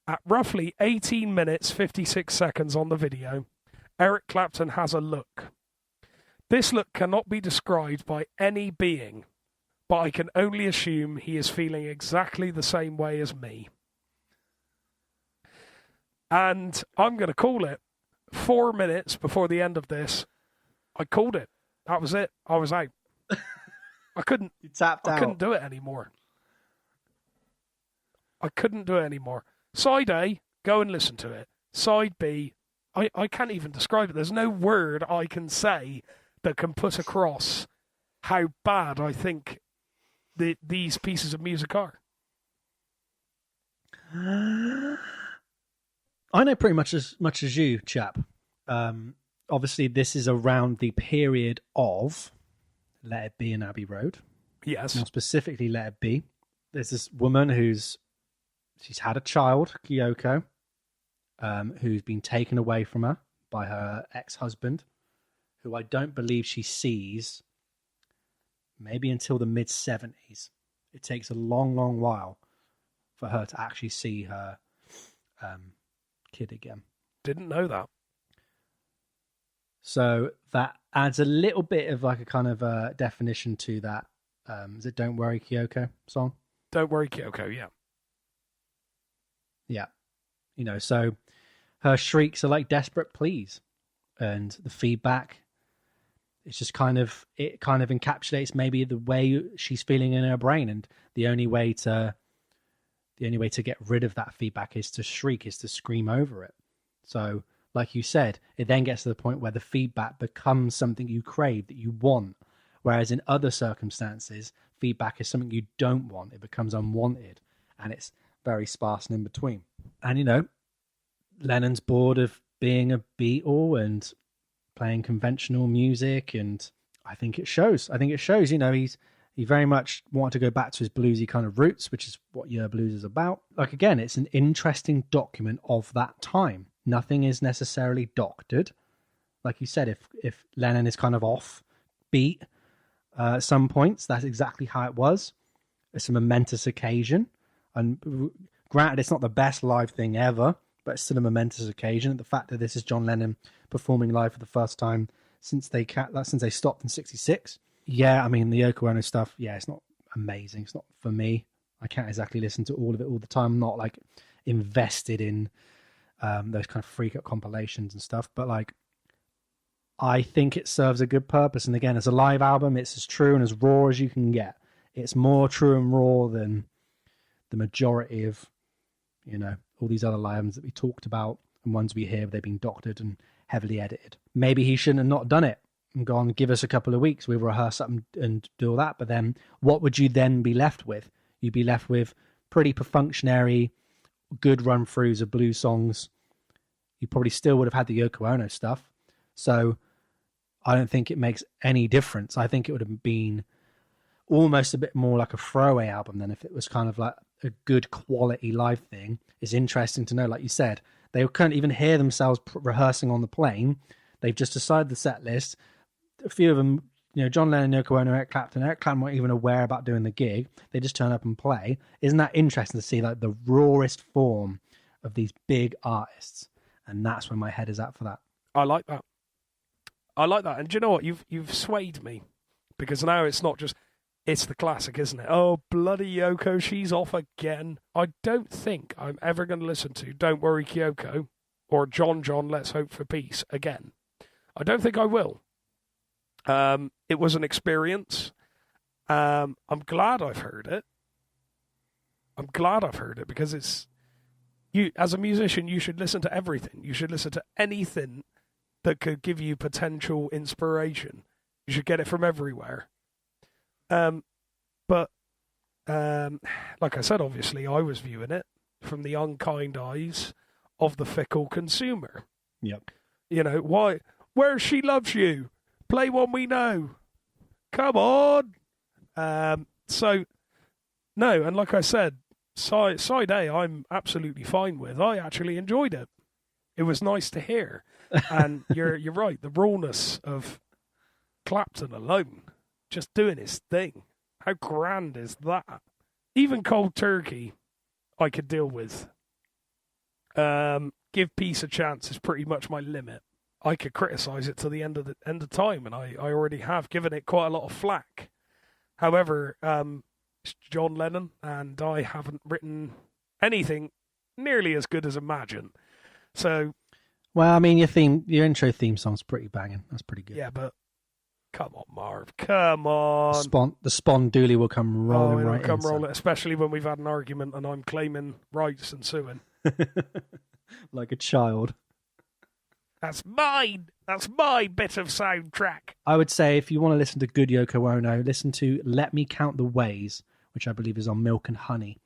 S2: at roughly 18 minutes 56 seconds on the video, Eric Clapton has a look. This look cannot be described by any being, but I can only assume he is feeling exactly the same way as me. And I'm going to call it 4 minutes before the end of this. I called it. That was it. I was out. I couldn't.
S1: You tapped out.
S2: I couldn't do it anymore. Side A, go and listen to it. Side B, I can't even describe it. There's no word I can say that can put across how bad I think these pieces of music are.
S1: I know pretty much as you, chap. Obviously, this is around the period of Let It Be in Abbey Road.
S2: Yes.
S1: More specifically, Let It Be. There's this woman she's had a child, Kyoko, who's been taken away from her by her ex-husband, who I don't believe she sees maybe until the mid-70s. It takes a long, long while for her to actually see her kid again.
S2: Didn't know that.
S1: So that adds a little bit of like a kind of definition to that. Is it Don't Worry, Kyoko song?
S2: Don't Worry, Kyoko, yeah.
S1: Yeah. So her shrieks are like desperate pleas. And the feedback, it's just it kind of encapsulates maybe the way she's feeling in her brain. And the only way to get rid of that feedback is to shriek, is to scream over it. So, like you said, it then gets to the point where the feedback becomes something you crave, that you want. Whereas in other circumstances, feedback is something you don't want. It becomes unwanted. And it's very sparse and in between. And, Lennon's bored of being a Beatle and playing conventional music. And I think it shows. He very much wanted to go back to his bluesy kind of roots, which is what Yer Blues is about. Like, again, it's an interesting document of that time. Nothing is necessarily doctored. Like you said, if Lennon is kind of off beat at some points, that's exactly how it was. it's a momentous occasion. And granted, it's not the best live thing ever, but it's still a momentous occasion. The fact that this is John Lennon performing live for the first time since they stopped in '66. Yeah, I mean, the Yoko Ono stuff, yeah, it's not amazing. It's not for me. I can't exactly listen to all of it all the time. I'm not like invested in those kind of freak out compilations and stuff, but like I think it serves a good purpose. And again, as a live album, it's as true and as raw as you can get. It's more true and raw than the majority of, you know, all these other live albums that we talked about and ones we hear, they've been doctored and heavily edited. Maybe he shouldn't have not done it and gone, give us a couple of weeks, we'll rehearse up and do all that. But then what would you then be left with? You'd be left with pretty perfunctory, good run-throughs of blues songs. You probably still would have had the Yoko Ono stuff. So I don't think it makes any difference. I think it would have been almost a bit more like a throwaway album than if it was kind of like a good quality live thing. It's interesting to know, like you said, they couldn't even hear themselves rehearsing on the plane. They've just decided the set list. A few of them, you know, John Lennon, Yoko Ono, Eric Clapton weren't even aware about doing the gig. They just turn up and play. Isn't that interesting to see like the rawest form of these big artists? And that's where my head is at for that.
S2: I like that. And do you know what? You've swayed me, because now it's not just, it's the classic, isn't it? Oh, bloody Yoko, she's off again. I don't think I'm ever going to listen to Don't Worry Kyoko or John, Let's Hope for Peace again. I don't think I will. It was an experience. I'm glad I've heard it. Because it's, you as a musician, you should listen to everything. You should listen to anything that could give you potential inspiration. You should get it from everywhere. But like I said, obviously, I was viewing it from the unkind eyes of the fickle consumer.
S1: Yep.
S2: You know, why? Where She Loves You? Play one we know. Come on. So, no, and like I said, Side A, I'm absolutely fine with. I actually enjoyed it. It was nice to hear. And you're right, the rawness of Clapton alone, just doing his thing. How grand is that? Even Cold Turkey, I could deal with. Give Peace a Chance is pretty much my limit. I could criticise it to the end of time, and I already have given it quite a lot of flack. However, it's John Lennon, and I haven't written anything nearly as good as Imagine. So,
S1: well, I mean, your intro theme song's pretty banging. That's pretty good.
S2: Yeah, but come on, Marv, come on.
S1: The Spawn Dooley will come rolling right in.
S2: Come rolling, especially when we've had an argument and I'm claiming rights and suing.
S1: Like a child.
S2: That's mine. That's my bit of soundtrack.
S1: I would say if you want to listen to good Yoko Ono, listen to Let Me Count the Ways, which I believe is on Milk and Honey,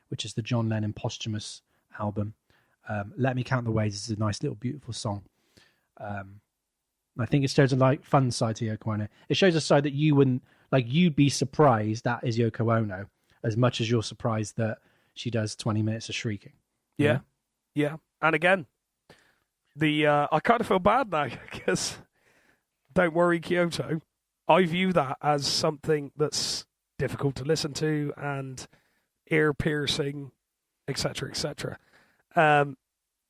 S1: which is the John Lennon posthumous album. Let Me Count the Ways is a nice little beautiful song. I think it shows a like fun side to Yoko Ono. It shows a side that you wouldn't like. You'd be surprised that is Yoko Ono as much as you're surprised that she does 20 minutes of shrieking.
S2: Yeah. And again, I kind of feel bad now because Don't Worry Kyoto, I view that as something that's difficult to listen to and ear piercing, etc., etc.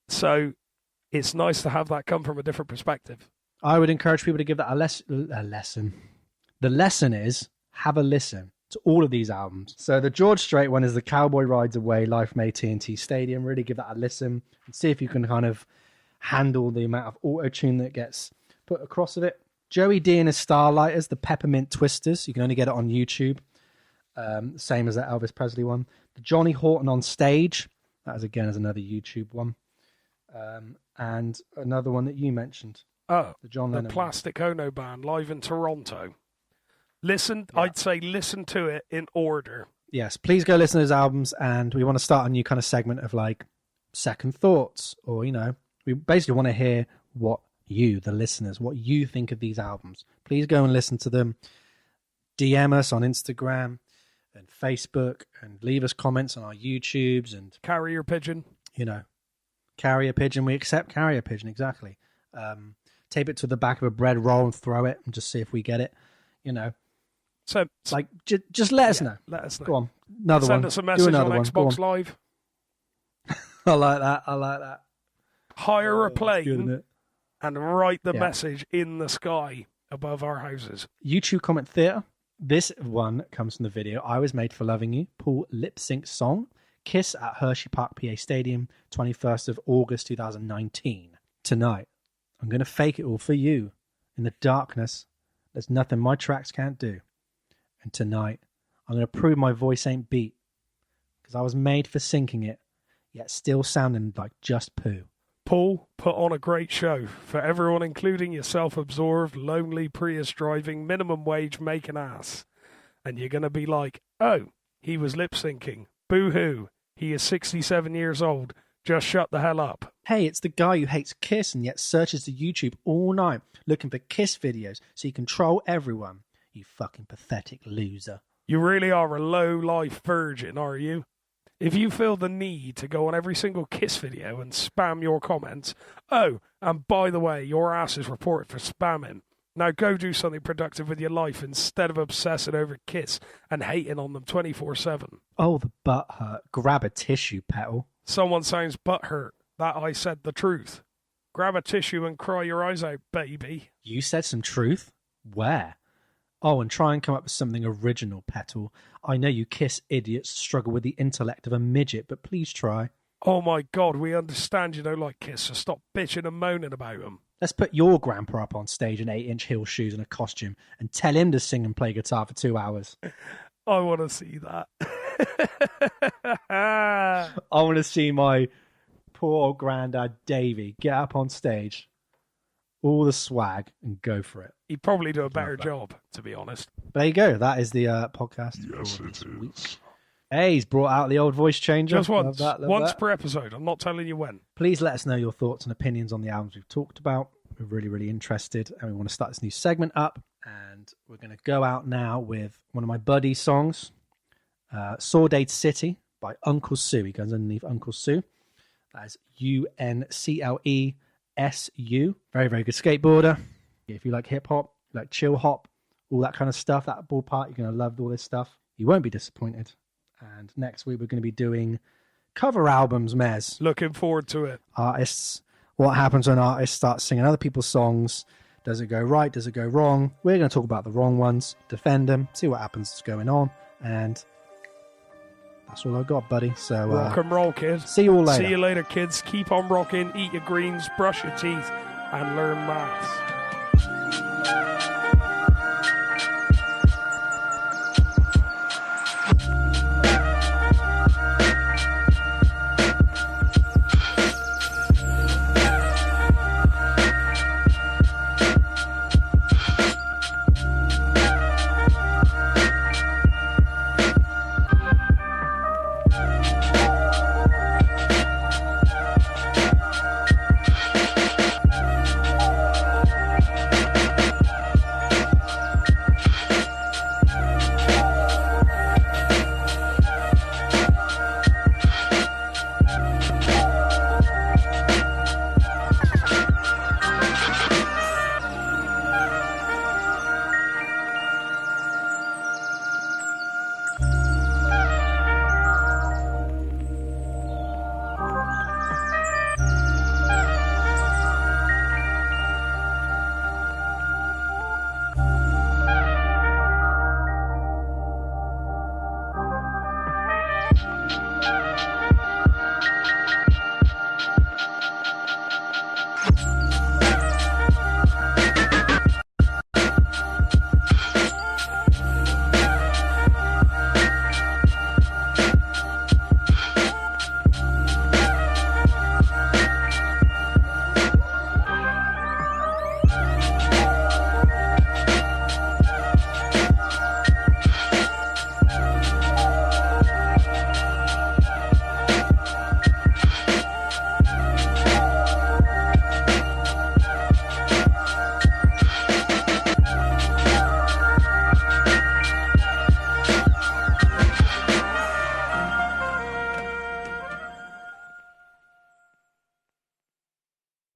S2: So it's nice to have that come from a different perspective.
S1: I would encourage people to give that a lesson. The lesson is have a listen to all of these albums. So the George Strait one is The Cowboy Rides Away, live from AT&T Stadium. Really give that a listen and see if you can kind of handle the amount of auto-tune that gets put across of it. Joey D and his Starlighters, the Peppermint Twisters. You can only get it on YouTube. Same as that Elvis Presley one. The Johnny Horton on Stage. That is again as another YouTube one. And another one that you mentioned.
S2: Oh,
S1: the John Lennon
S2: Plastic Ono Band live in Toronto. I'd say listen to it in order.
S1: Yes, please go listen to those albums, and we want to start a new kind of segment of like second thoughts, or we basically want to hear what you, the listeners, what you think of these albums. Please go and listen to them. DM us on Instagram and Facebook, and leave us comments on our YouTubes and
S2: carrier pigeon.
S1: Carrier pigeon. We accept carrier pigeon, exactly. Tape it to the back of a bread roll and throw it and just see if we get it.
S2: So,
S1: Like, just let us know.
S2: Let us know.
S1: Go on. Another
S2: Send
S1: one.
S2: us a
S1: Do
S2: message on
S1: another one. Go
S2: Xbox Live.
S1: I like that.
S2: Hire a
S1: That's good,
S2: plane
S1: isn't it?
S2: and write the
S1: Yeah.
S2: message in the sky above our houses.
S1: YouTube comment theatre. This one comes from the video I Was Made for Loving You. Paul lip sync song. Kiss at Hershey Park, PA Stadium, 21st of August 2019. Tonight, I'm going to fake it all for you. In the darkness, there's nothing my tracks can't do. And tonight, I'm going to prove my voice ain't beat. Because I was made for syncing it, yet still sounding like just poo.
S2: Paul put on a great show for everyone, including your self-absorbed, lonely, Prius-driving, minimum wage making ass. And you're going to be like, oh, he was lip-syncing. Boo-hoo. He is 67 years old. Just shut the hell up.
S1: Hey, it's the guy who hates Kiss and yet searches the YouTube all night looking for Kiss videos so he can troll everyone. You fucking pathetic loser.
S2: You really are a low-life virgin, are you? If you feel the need to go on every single Kiss video and spam your comments, oh, and by the way, your ass is reported for spamming. Now go do something productive with your life instead of obsessing over Kiss and hating on them 24/7.
S1: Oh, the butt hurt. Grab a tissue, Petal.
S2: Someone sounds butthurt. That I said the truth. Grab a tissue and cry your eyes out, baby.
S1: You said some truth? Where? Oh, and try and come up with something original, Petal. I know you Kiss idiots struggle with the intellect of a midget, but please try.
S2: Oh my God, we understand you don't like Kiss, so stop bitching and moaning about them.
S1: Let's put your grandpa up on stage in 8-inch heel shoes and a costume and tell him to sing and play guitar for 2 hours.
S2: I want to see that.
S1: I want to see my poor old granddad Davey get up on stage, all the swag, and go for it.
S2: He'd probably do a better job, to be honest.
S1: But there you go. That is the podcast.
S3: Yes,
S1: for this
S3: it
S1: week.
S3: is.
S1: Hey, he's brought out the old voice changer.
S2: Just once.
S1: Love
S2: Once
S1: that.
S2: per episode. I'm not telling you when.
S1: Please let us know your thoughts and opinions on the albums we've talked about. We're really, really interested, and we want to start this new segment up. And we're going to go out now with one of my buddy songs, Sordade City by Uncle Sue. He goes underneath Uncle Sue. That is UNCLESU. Very, very good skateboarder. If you like hip hop, like chill hop, all that kind of stuff, that ballpark, you're going to love all this stuff. You won't be disappointed. And next week, we're going to be doing cover albums, Mez.
S2: Looking forward to it.
S1: Artists. What happens when artists start singing other people's songs? Does it go right? Does it go wrong? We're going to talk about the wrong ones, defend them, see what happens is going on. And that's all I've got, buddy. So
S2: Rock and roll, kid.
S1: see you all later.
S2: See you later, kids. Keep on rocking, eat your greens, brush your teeth, and learn maths.